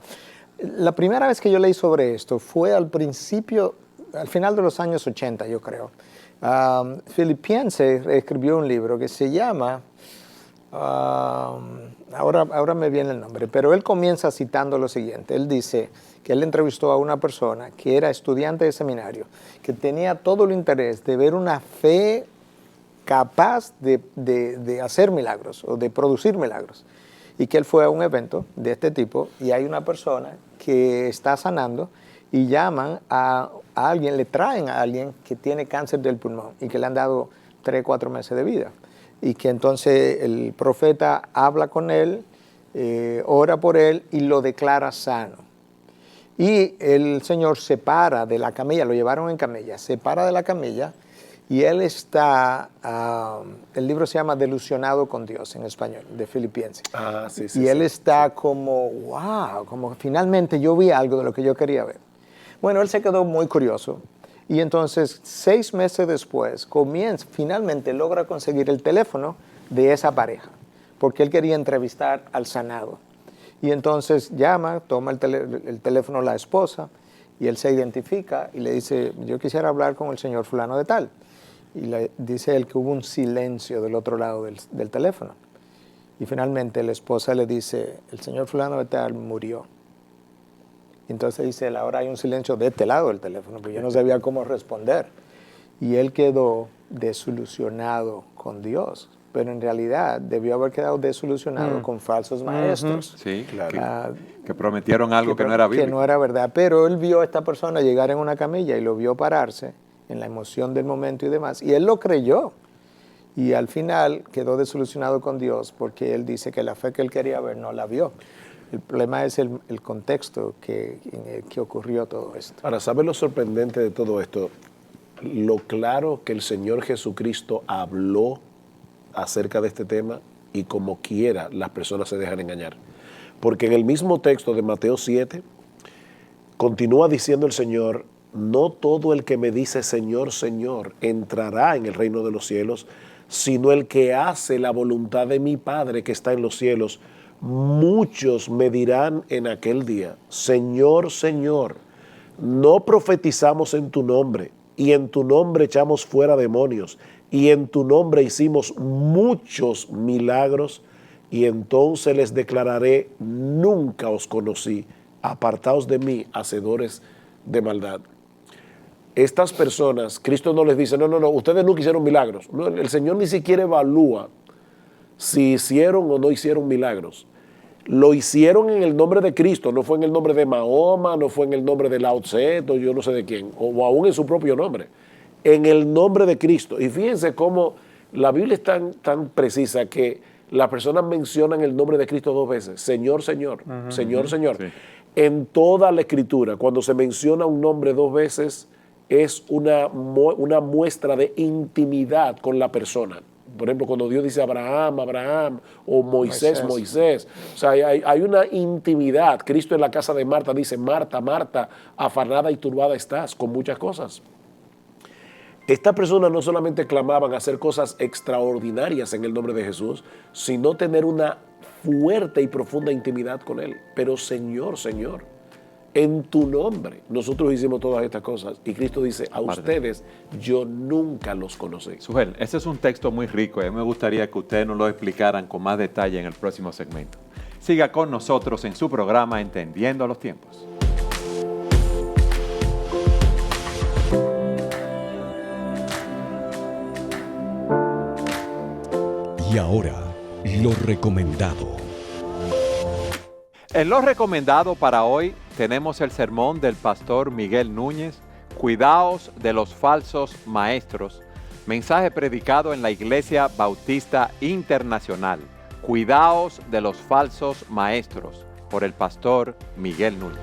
La primera vez que yo leí sobre esto fue al final de los años 80, yo creo. Philip Piense escribió un libro que se llama, ahora me viene el nombre, pero él comienza citando lo siguiente. Él dice que él entrevistó a una persona que era estudiante de seminario, que tenía todo el interés de ver una fe capaz de hacer milagros o de producir milagros. Y que él fue a un evento de este tipo y hay una persona que está sanando y llaman a alguien, le traen a alguien que tiene cáncer del pulmón y que le han dado 3, 4 meses de vida. Y que entonces el profeta habla con él, ora por él y lo declara sano. Y el Señor se para de la camilla, lo llevaron en camilla, se para de la camilla Y él está, el libro se llama Delusionado con Dios en español, de Filipenses. Sí, y él está como, wow, como finalmente yo vi algo de lo que yo quería ver. Bueno, él se quedó muy curioso. Y entonces, 6 meses después, finalmente logra conseguir el teléfono de esa pareja, porque él quería entrevistar al sanado. Y entonces llama, toma el teléfono la esposa, y él se identifica y le dice, yo quisiera hablar con el señor fulano de tal. Y le dice él que hubo un silencio del otro lado del teléfono. Y finalmente la esposa le dice, el señor fulano de tal murió. Entonces dice él, ahora hay un silencio de este lado del teléfono, porque yo no sabía cómo responder. Y él quedó desilusionado con Dios, pero en realidad debió haber quedado desilusionado con falsos maestros. Sí, claro. Que prometieron algo que no era bíblico. Que no era verdad, pero él vio a esta persona llegar en una camilla y lo vio pararse en la emoción del momento y demás, y él lo creyó. Y al final quedó desilusionado con Dios porque él dice que la fe que él quería ver no la vio. El problema es el contexto en el que ocurrió todo esto. Ahora, ¿sabes lo sorprendente de todo esto? Lo claro que el Señor Jesucristo habló acerca de este tema y como quiera las personas se dejan engañar. Porque en el mismo texto de Mateo 7 continúa diciendo el Señor, no todo el que me dice Señor, Señor entrará en el reino de los cielos, sino el que hace la voluntad de mi Padre que está en los cielos. Muchos me dirán en aquel día, Señor, Señor, no profetizamos en tu nombre, y en tu nombre echamos fuera demonios, y en tu nombre hicimos muchos milagros, y entonces les declararé, nunca os conocí, apartaos de mí, hacedores de maldad. Estas personas, Cristo no les dice, no, ustedes nunca hicieron milagros. No, el Señor ni siquiera evalúa si hicieron o no hicieron milagros. Lo hicieron en el nombre de Cristo, no fue en el nombre de Mahoma, no fue en el nombre de Lao Tse, o yo no sé de quién, o aún en su propio nombre, en el nombre de Cristo. Y fíjense cómo la Biblia es tan precisa que las personas mencionan el nombre de Cristo 2 veces, Señor, Señor, Señor, Señor. Sí. En toda la Escritura, cuando se menciona un nombre 2 veces, es una muestra de intimidad con la persona. Por ejemplo, cuando Dios dice Abraham, Abraham, o Moisés, Moisés. O sea, hay una intimidad. Cristo en la casa de Marta dice, Marta, Marta, afanada y turbada estás con muchas cosas. Estas personas no solamente clamaban hacer cosas extraordinarias en el nombre de Jesús, sino tener una fuerte y profunda intimidad con Él. Pero Señor, Señor, en tu nombre nosotros hicimos todas estas cosas. Y Cristo dice, a ustedes yo nunca los conocí. Sujel, ese es un texto muy rico. A mí me gustaría que ustedes nos lo explicaran con más detalle en el próximo segmento. Siga con nosotros en su programa Entendiendo los Tiempos. Y ahora, lo recomendado. En lo recomendado para hoy tenemos el sermón del pastor Miguel Núñez, Cuidaos de los falsos maestros, mensaje predicado en la Iglesia Bautista Internacional, Cuidaos de los falsos maestros, por el pastor Miguel Núñez.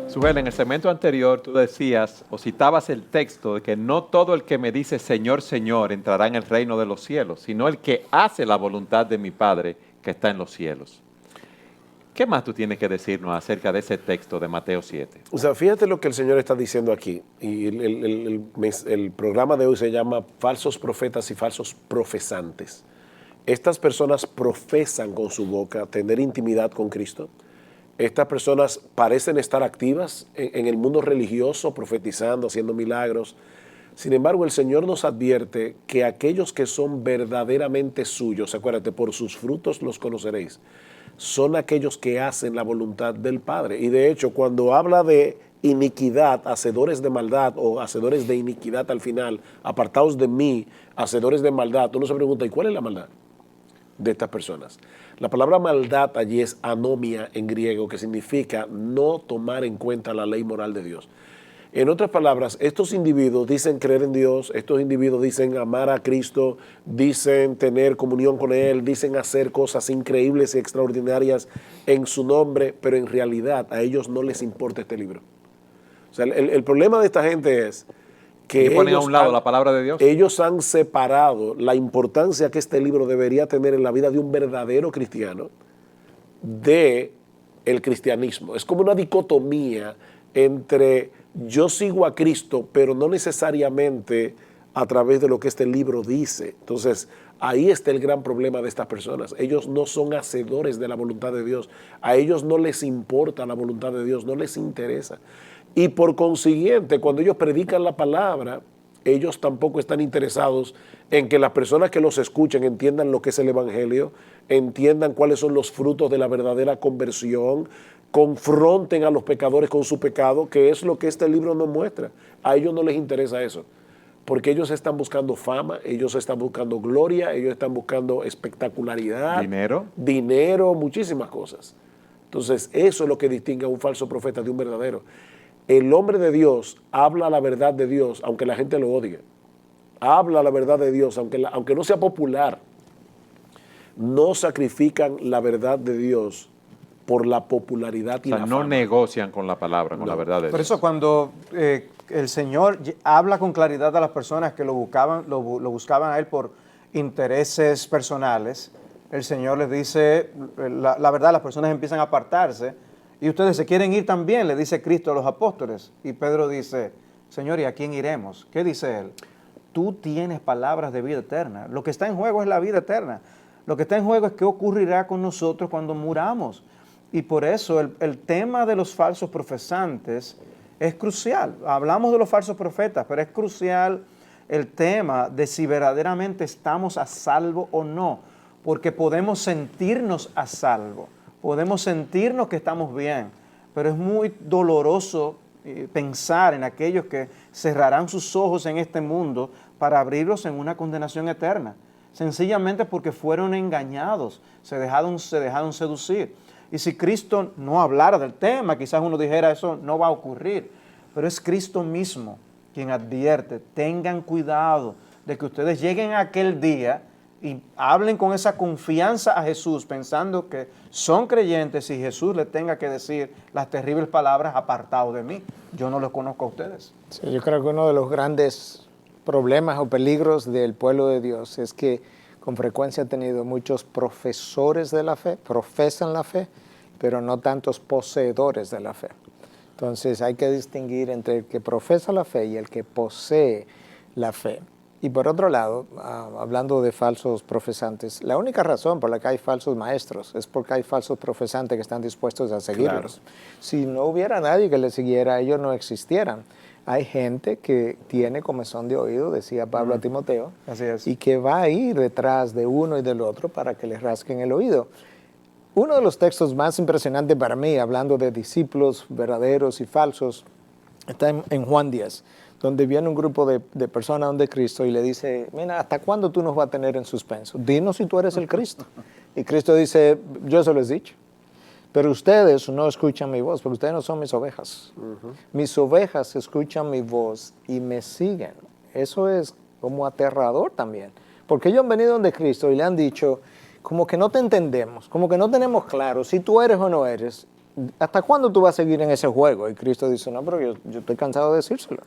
Sujel, en el segmento anterior tú decías o citabas el texto de que no todo el que me dice Señor, Señor entrará en el reino de los cielos, sino el que hace la voluntad de mi Padre que está en los cielos. ¿Qué más tú tienes que decirnos acerca de ese texto de Mateo 7? O sea, fíjate lo que el Señor está diciendo aquí. Y el programa de hoy se llama Falsos Profetas y Falsos Profesantes. Estas personas profesan con su boca tener intimidad con Cristo. Estas personas parecen estar activas en el mundo religioso, profetizando, haciendo milagros. Sin embargo, el Señor nos advierte que aquellos que son verdaderamente suyos, acuérdate, por sus frutos los conoceréis, son aquellos que hacen la voluntad del Padre. Y de hecho, cuando habla de iniquidad, hacedores de maldad o hacedores de iniquidad al final, apartados de mí, hacedores de maldad, uno se pregunta, ¿y cuál es la maldad de estas personas? La palabra maldad allí es anomia en griego, que significa no tomar en cuenta la ley moral de Dios. En otras palabras, estos individuos dicen creer en Dios, estos individuos dicen amar a Cristo, dicen tener comunión con Él, dicen hacer cosas increíbles y extraordinarias en su nombre, pero en realidad a ellos no les importa este libro. O sea, el problema de esta gente es que ponen a un lado la palabra de Dios. Ellos han separado la importancia que este libro debería tener en la vida de un verdadero cristiano de el cristianismo. Es como una dicotomía entre yo sigo a Cristo, pero no necesariamente a través de lo que este libro dice. Entonces, ahí está el gran problema de estas personas. Ellos no son hacedores de la voluntad de Dios. A ellos no les importa la voluntad de Dios, no les interesa. Y por consiguiente, cuando ellos predican la palabra, ellos tampoco están interesados en que las personas que los escuchen entiendan lo que es el evangelio, entiendan cuáles son los frutos de la verdadera conversión, confronten a los pecadores con su pecado, que es lo que este libro nos muestra. A ellos no les interesa eso, porque ellos están buscando fama, ellos están buscando gloria, ellos están buscando espectacularidad, dinero, muchísimas cosas. Entonces, eso es lo que distingue a un falso profeta de un verdadero. El hombre de Dios habla la verdad de Dios, aunque la gente lo odie. Habla la verdad de Dios, aunque no sea popular. No sacrifican la verdad de Dios por la popularidad y la fama. No negocian con la palabra, con la verdad de Dios. Por eso cuando el Señor habla con claridad a las personas que lo buscaban a Él por intereses personales, el Señor les dice, la verdad, las personas empiezan a apartarse y ustedes se quieren ir también, le dice Cristo a los apóstoles. Y Pedro dice, Señor, ¿y a quién iremos? ¿Qué dice Él? Tú tienes palabras de vida eterna. Lo que está en juego es la vida eterna. Lo que está en juego es qué ocurrirá con nosotros cuando muramos. Y por eso el tema de los falsos profesantes es crucial. Hablamos de los falsos profetas, pero es crucial el tema de si verdaderamente estamos a salvo o no, porque podemos sentirnos a salvo, podemos sentirnos que estamos bien, pero es muy doloroso pensar en aquellos que cerrarán sus ojos en este mundo para abrirlos en una condenación eterna, sencillamente porque fueron engañados, se dejaron seducir. Y si Cristo no hablara del tema, quizás uno dijera eso no va a ocurrir, pero es Cristo mismo quien advierte, tengan cuidado de que ustedes lleguen a aquel día y hablen con esa confianza a Jesús, pensando que son creyentes y Jesús les tenga que decir las terribles palabras, apartado de mí, yo no los conozco a ustedes. Sí, yo creo que uno de los grandes problemas o peligros del pueblo de Dios es que con frecuencia ha tenido muchos profesores de la fe, profesan la fe, pero no tantos poseedores de la fe. Entonces hay que distinguir entre el que profesa la fe y el que posee la fe. Y por otro lado, hablando de falsos profesantes, la única razón por la que hay falsos maestros es porque hay falsos profesantes que están dispuestos a seguirlos. Claro. Si no hubiera nadie que les siguiera, ellos no existieran. Hay gente que tiene comezón de oído, decía Pablo a Timoteo, así es, y que va a ir detrás de uno y del otro para que les rasquen el oído. Uno de los textos más impresionantes para mí, hablando de discípulos verdaderos y falsos, está en Juan 10, donde viene un grupo de personas donde Cristo y le dice, mira, ¿hasta cuándo tú nos vas a tener en suspenso? Dinos si tú eres el Cristo. Y Cristo dice, yo se lo he dicho, pero ustedes no escuchan mi voz, porque ustedes no son mis ovejas. Mis ovejas escuchan mi voz y me siguen. Eso es como aterrador también, porque ellos han venido donde Cristo y le han dicho, como que no te entendemos, como que no tenemos claro si tú eres o no eres. ¿Hasta cuándo tú vas a seguir en ese juego? Y Cristo dice, no, pero yo estoy cansado de decírselo.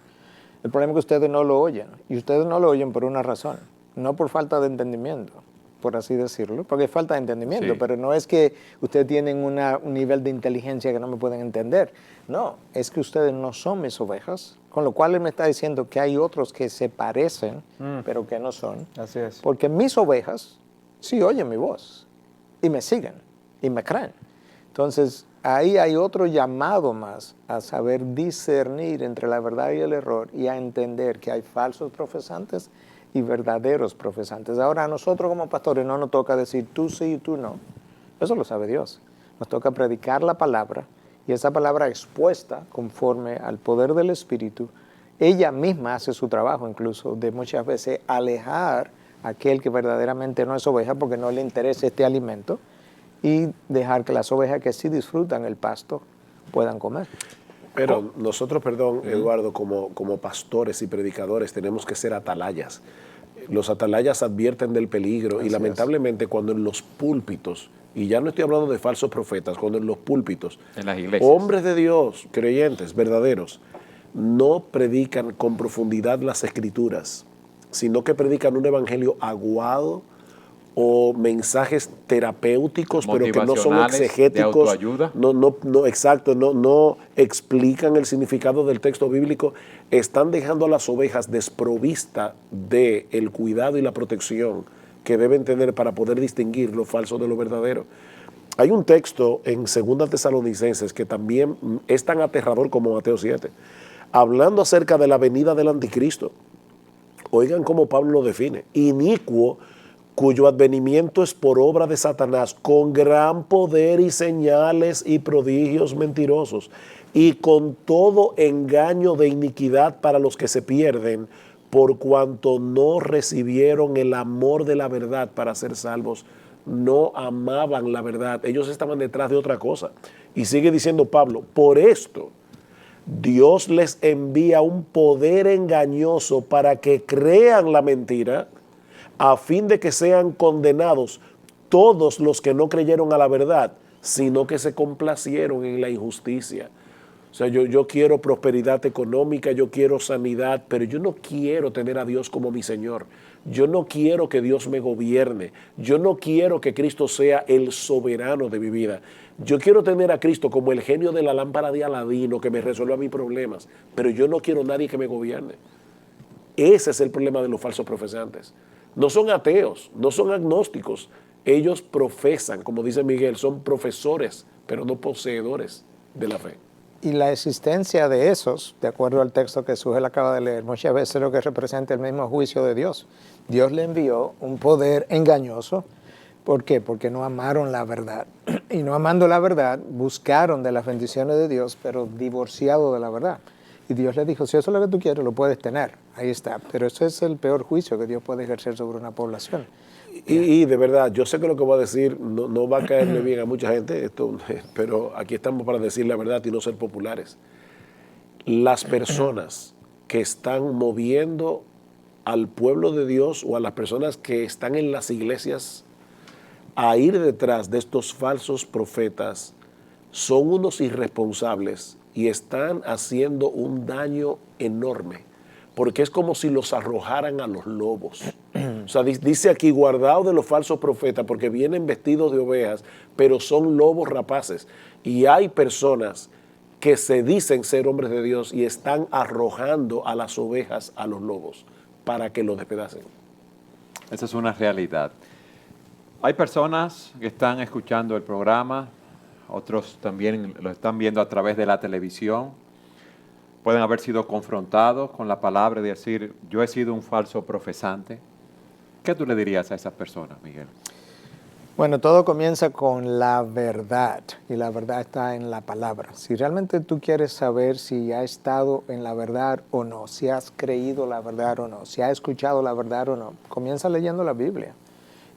El problema es que ustedes no lo oyen. Y ustedes no lo oyen por una razón, no por falta de entendimiento, por así decirlo, porque hay falta de entendimiento, sí. Pero no es que ustedes tienen un nivel de inteligencia que no me pueden entender. No, es que ustedes no son mis ovejas, con lo cual Él me está diciendo que hay otros que se parecen, pero que no son. Así es. Porque mis ovejas sí oyen mi voz y me siguen y me creen. Entonces, ahí hay otro llamado más a saber discernir entre la verdad y el error y a entender que hay falsos profesantes y verdaderos profesantes. Ahora, a nosotros como pastores no nos toca decir tú sí y tú no. Eso lo sabe Dios. Nos toca predicar la palabra y esa palabra expuesta conforme al poder del Espíritu, ella misma hace su trabajo incluso de muchas veces alejar a aquel que verdaderamente no es oveja porque no le interesa este alimento y dejar que las ovejas que sí disfrutan el pasto puedan comer. Pero nosotros, perdón, Eduardo, como pastores y predicadores tenemos que ser atalayas. Los atalayas advierten del peligro y lamentablemente cuando en los púlpitos, y ya no estoy hablando de falsos profetas, cuando en los púlpitos, en las iglesias, hombres de Dios, creyentes, verdaderos, no predican con profundidad las escrituras, sino que predican un evangelio aguado o mensajes terapéuticos, pero que no son exegéticos, de autoayuda. Exacto, no explican el significado del texto bíblico, están dejando a las ovejas desprovistas del cuidado y la protección que deben tener para poder distinguir lo falso de lo verdadero. Hay un texto en 2 Tesalonicenses que también es tan aterrador como Mateo 7, hablando acerca de la venida del anticristo. Oigan cómo Pablo lo define: inicuo, cuyo advenimiento es por obra de Satanás, con gran poder y señales y prodigios mentirosos, y con todo engaño de iniquidad para los que se pierden, por cuanto no recibieron el amor de la verdad para ser salvos. No amaban la verdad, ellos estaban detrás de otra cosa. Y sigue diciendo Pablo: por esto Dios les envía un poder engañoso para que crean la mentira, a fin de que sean condenados todos los que no creyeron a la verdad, sino que se complacieron en la injusticia. O sea, yo quiero prosperidad económica, yo quiero sanidad, pero yo no quiero tener a Dios como mi Señor. Yo no quiero que Dios me gobierne. Yo no quiero que Cristo sea el soberano de mi vida. Yo quiero tener a Cristo como el genio de la lámpara de Aladino que me resuelva mis problemas, pero yo no quiero nadie que me gobierne. Ese es el problema de los falsos profesantes. No son ateos, no son agnósticos. Ellos profesan, como dice Miguel, son profesores, pero no poseedores de la fe. Y la existencia de esos, de acuerdo al texto que Sujel acaba de leer, muchas veces lo que representa el mismo juicio de Dios. Dios le envió un poder engañoso. ¿Por qué? Porque no amaron la verdad. Y no amando la verdad, buscaron de las bendiciones de Dios, pero divorciado de la verdad. Y Dios le dijo: si eso es lo que tú quieres, lo puedes tener. Ahí está. Pero eso es el peor juicio que Dios puede ejercer sobre una población. Y de verdad, yo sé que lo que voy a decir no va a caerle bien a mucha gente, pero aquí estamos para decir la verdad y no ser populares. Las personas que están moviendo al pueblo de Dios o a las personas que están en las iglesias a ir detrás de estos falsos profetas son unos irresponsables y están haciendo un daño enorme, porque es como si los arrojaran a los lobos. O sea, dice aquí: guardaos de los falsos profetas, porque vienen vestidos de ovejas, pero son lobos rapaces. Y hay personas que se dicen ser hombres de Dios y están arrojando a las ovejas a los lobos para que los despedacen. Esa es una realidad. Hay personas que están escuchando el programa, otros también lo están viendo a través de la televisión. Pueden haber sido confrontados con la palabra y decir: yo he sido un falso profesante. ¿Qué tú le dirías a esas personas, Miguel? Bueno, todo comienza con la verdad, y la verdad está en la palabra. Si realmente tú quieres saber si has estado en la verdad o no, si has creído la verdad o no, si has escuchado la verdad o no, comienza leyendo la Biblia.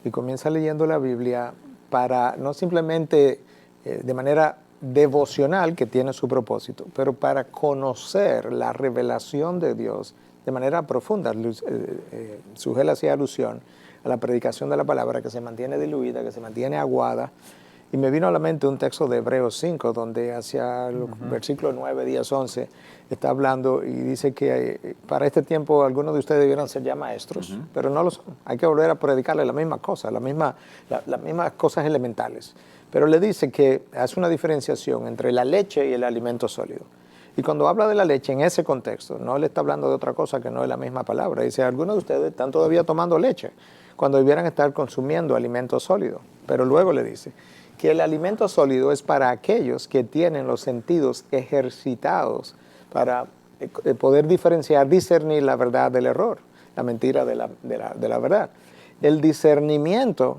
Y comienza leyendo la Biblia para no simplemente de manera devocional, que tiene su propósito, pero para conocer la revelación de Dios de manera profunda. Sujel hacía alusión a la predicación de la palabra, que se mantiene diluida, que se mantiene aguada. Y me vino a la mente un texto de Hebreos 5, donde hacia el versículo 9, 10, 11, está hablando y dice que para este tiempo algunos de ustedes debieran ser ya maestros, pero no lo son. Hay que volver a predicarle la misma cosa, las mismas cosas elementales. Pero le dice que hace una diferenciación entre la leche y el alimento sólido. Y cuando habla de la leche en ese contexto, no le está hablando de otra cosa que no es la misma palabra. Dice: algunos de ustedes están todavía tomando leche cuando debieran estar consumiendo alimento sólido. Pero luego le dice que el alimento sólido es para aquellos que tienen los sentidos ejercitados para poder diferenciar, discernir la verdad del error, la mentira de la verdad. El discernimiento,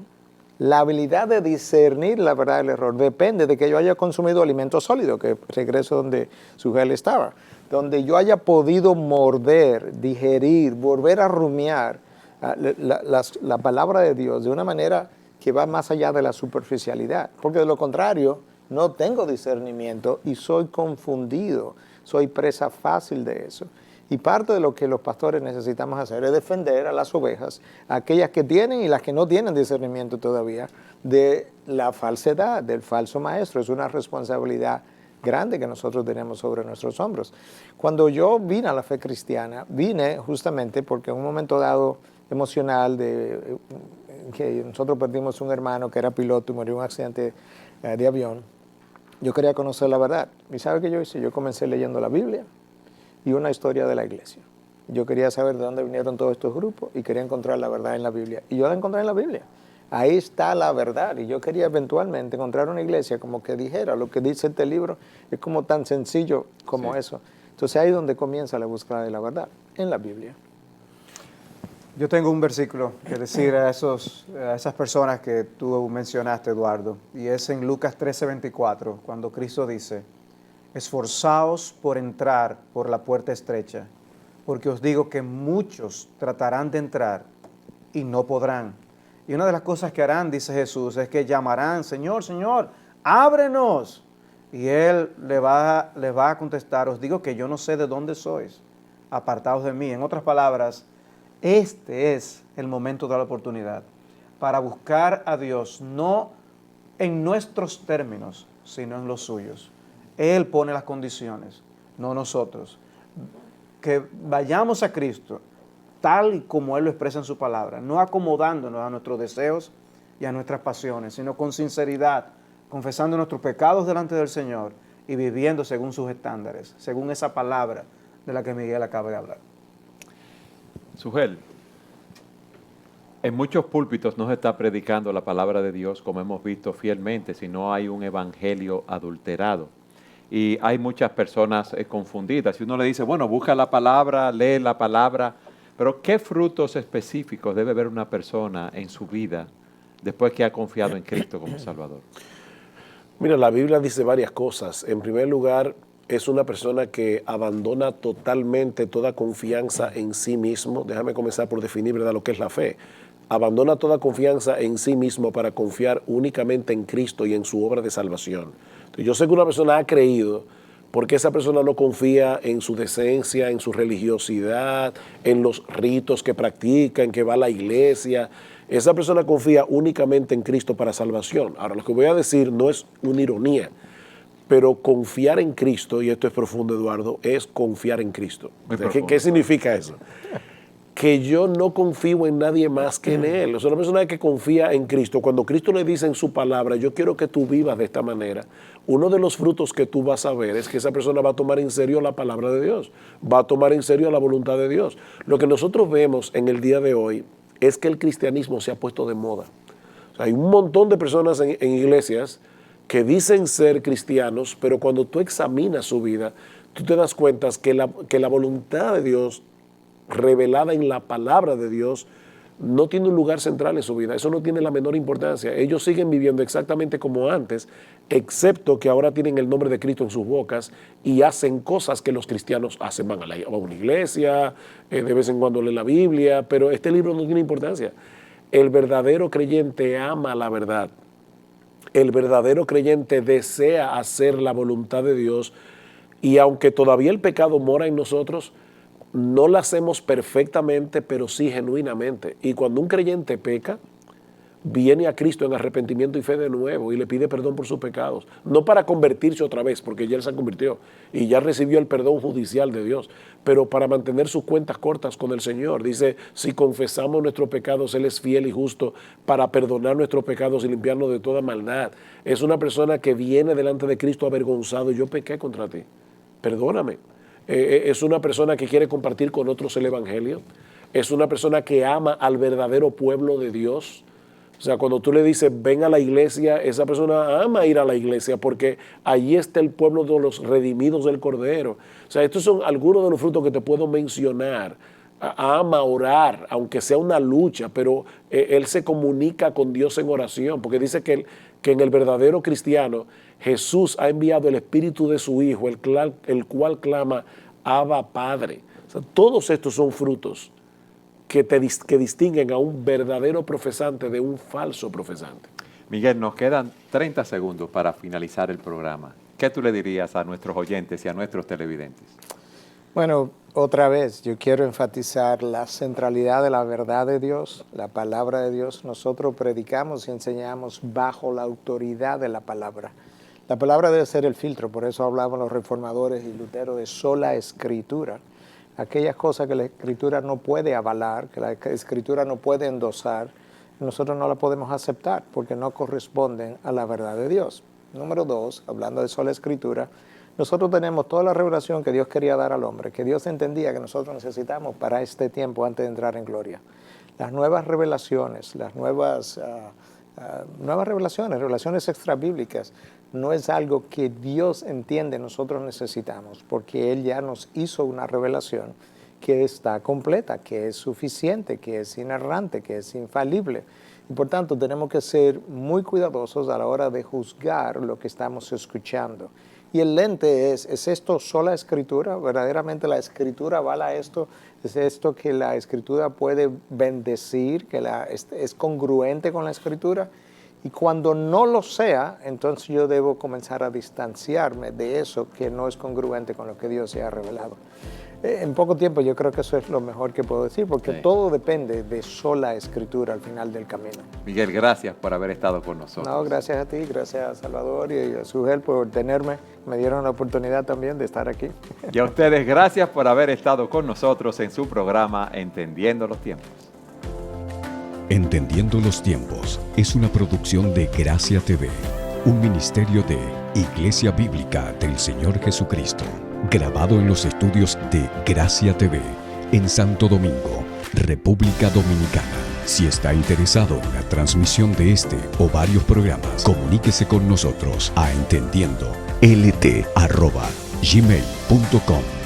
la habilidad de discernir la verdad del error, depende de que yo haya consumido alimento sólido, que regreso donde Sujel estaba, donde yo haya podido morder, digerir, volver a rumiar la palabra de Dios de una manera que va más allá de la superficialidad, porque de lo contrario no tengo discernimiento y soy confundido soy presa fácil de eso. Y parte de lo que los pastores necesitamos hacer es defender a las ovejas, aquellas que tienen y las que no tienen discernimiento todavía, de la falsedad, del falso maestro. Es una responsabilidad grande que nosotros tenemos sobre nuestros hombros. Cuando yo vine a la fe cristiana, vine justamente porque en un momento dado emocional que nosotros perdimos un hermano que era piloto y murió en un accidente de avión, yo quería conocer la verdad. ¿Y sabe qué yo hice? Yo comencé leyendo la Biblia y una historia de la iglesia. Yo quería saber de dónde vinieron todos estos grupos y quería encontrar la verdad en la Biblia. Y yo la encontré en la Biblia. Ahí está la verdad. Y yo quería eventualmente encontrar una iglesia como que dijera lo que dice este libro. Es como tan sencillo como eso. Entonces ahí es donde comienza la búsqueda de la verdad, en la Biblia. Yo tengo un versículo que decir a esas personas que tú mencionaste, Eduardo, y es en Lucas 13:24, cuando Cristo dice: esforzaos por entrar por la puerta estrecha, porque os digo que muchos tratarán de entrar y no podrán. Y una de las cosas que harán, dice Jesús, es que llamarán: Señor, Señor, ábrenos. Y Él les va a contestar: os digo que yo no sé de dónde sois, apartaos de mí. En otras palabras, este es el momento de la oportunidad para buscar a Dios, no en nuestros términos, sino en los suyos. Él pone las condiciones, no nosotros. Que vayamos a Cristo tal y como Él lo expresa en su palabra, no acomodándonos a nuestros deseos y a nuestras pasiones, sino con sinceridad, confesando nuestros pecados delante del Señor y viviendo según sus estándares, según esa palabra de la que Miguel acaba de hablar. Sugel, en muchos púlpitos no se está predicando la palabra de Dios como hemos visto fielmente, sino hay un evangelio adulterado. Y hay muchas personas confundidas. Si uno le dice, bueno, busca la palabra, lee la palabra, pero ¿qué frutos específicos debe ver una persona en su vida después que ha confiado en Cristo como Salvador? Mira, la Biblia dice varias cosas. En primer lugar, es una persona que abandona totalmente toda confianza en sí mismo. Déjame comenzar por definir, ¿verdad?, lo que es la fe. Abandona toda confianza en sí mismo para confiar únicamente en Cristo y en su obra de salvación. Entonces, yo sé que una persona ha creído porque esa persona no confía en su decencia, en su religiosidad, en los ritos que practica, en que va a la iglesia. Esa persona confía únicamente en Cristo para salvación. Ahora, lo que voy a decir no es una ironía, pero confiar en Cristo, y esto es profundo, Eduardo, es confiar en Cristo. ¿Qué significa eso? Que yo no confío en nadie más que en Él. O sea, una persona que confía en Cristo, cuando Cristo le dice en su palabra, yo quiero que tú vivas de esta manera, uno de los frutos que tú vas a ver es que esa persona va a tomar en serio la palabra de Dios, va a tomar en serio la voluntad de Dios. Lo que nosotros vemos en el día de hoy es que el cristianismo se ha puesto de moda. O sea, hay un montón de personas en iglesias que dicen ser cristianos, pero cuando tú examinas su vida, tú te das cuenta que la voluntad de Dios revelada en la palabra de Dios no tiene un lugar central en su vida. Eso no tiene la menor importancia. Ellos siguen viviendo exactamente como antes, excepto que ahora tienen el nombre de Cristo en sus bocas y hacen cosas que los cristianos hacen. Van a una iglesia, de vez en cuando leen la Biblia, pero este libro no tiene importancia. El verdadero creyente ama la verdad. El verdadero creyente desea hacer la voluntad de Dios, y aunque todavía el pecado mora en nosotros, no la hacemos perfectamente, pero sí genuinamente. Y cuando un creyente peca, viene a Cristo en arrepentimiento y fe de nuevo y le pide perdón por sus pecados. No para convertirse otra vez, porque ya él se convirtió y ya recibió el perdón judicial de Dios, pero para mantener sus cuentas cortas con el Señor. Dice, si confesamos nuestros pecados, Él es fiel y justo para perdonar nuestros pecados y limpiarnos de toda maldad. Es una persona que viene delante de Cristo avergonzado. Yo pequé contra ti, perdóname. Es una persona que quiere compartir con otros el Evangelio. Es una persona que ama al verdadero pueblo de Dios. O sea, cuando tú le dices, ven a la iglesia, esa persona ama ir a la iglesia porque allí está el pueblo de los redimidos del Cordero. O sea, estos son algunos de los frutos que te puedo mencionar. Ama orar, aunque sea una lucha, pero él se comunica con Dios en oración, porque dice que en el verdadero cristiano Jesús ha enviado el Espíritu de su Hijo, el cual clama, Abba, Padre. O sea, todos estos son frutos que distinguen a un verdadero profesante de un falso profesante. Miguel, nos quedan 30 segundos para finalizar el programa. ¿qué tú le dirías a nuestros oyentes y a nuestros televidentes? Bueno, otra vez, yo quiero enfatizar la centralidad de la verdad de Dios, la palabra de Dios. Nosotros predicamos y enseñamos bajo la autoridad de la palabra. La palabra debe ser el filtro, por eso hablaban los reformadores y Lutero de sola escritura. Aquellas cosas que la escritura no puede avalar, que la escritura no puede endosar, nosotros no la podemos aceptar porque no corresponden a la verdad de Dios. Número 2, hablando de sola escritura, nosotros tenemos toda la revelación que Dios quería dar al hombre, que Dios entendía que nosotros necesitamos para este tiempo antes de entrar en gloria. Las nuevas revelaciones, las nuevas revelaciones extrabíblicas, no es algo que Dios entiende nosotros necesitamos, porque Él ya nos hizo una revelación que está completa, que es suficiente, que es inerrante, que es infalible. Y por tanto tenemos que ser muy cuidadosos a la hora de juzgar lo que estamos escuchando. Y el lente ¿es esto sola escritura? ¿Verdaderamente la escritura avala esto? ¿Es esto que la escritura puede bendecir, que es congruente con la escritura? Y cuando no lo sea, entonces yo debo comenzar a distanciarme de eso que no es congruente con lo que Dios se ha revelado. En poco tiempo yo creo que eso es lo mejor que puedo decir, porque todo depende de sola escritura al final del camino. Miguel, gracias por haber estado con nosotros. No, gracias a ti, gracias a Salvador y a Sugel por tenerme. Me dieron la oportunidad también de estar aquí. Y a ustedes, gracias por haber estado con nosotros en su programa Entendiendo los Tiempos. Entendiendo los Tiempos es una producción de Gracia TV, un ministerio de Iglesia Bíblica del Señor Jesucristo, grabado en los estudios de Gracia TV en Santo Domingo, República Dominicana. Si está interesado en la transmisión de este o varios programas, comuníquese con nosotros a entendiendolT@gmail.com.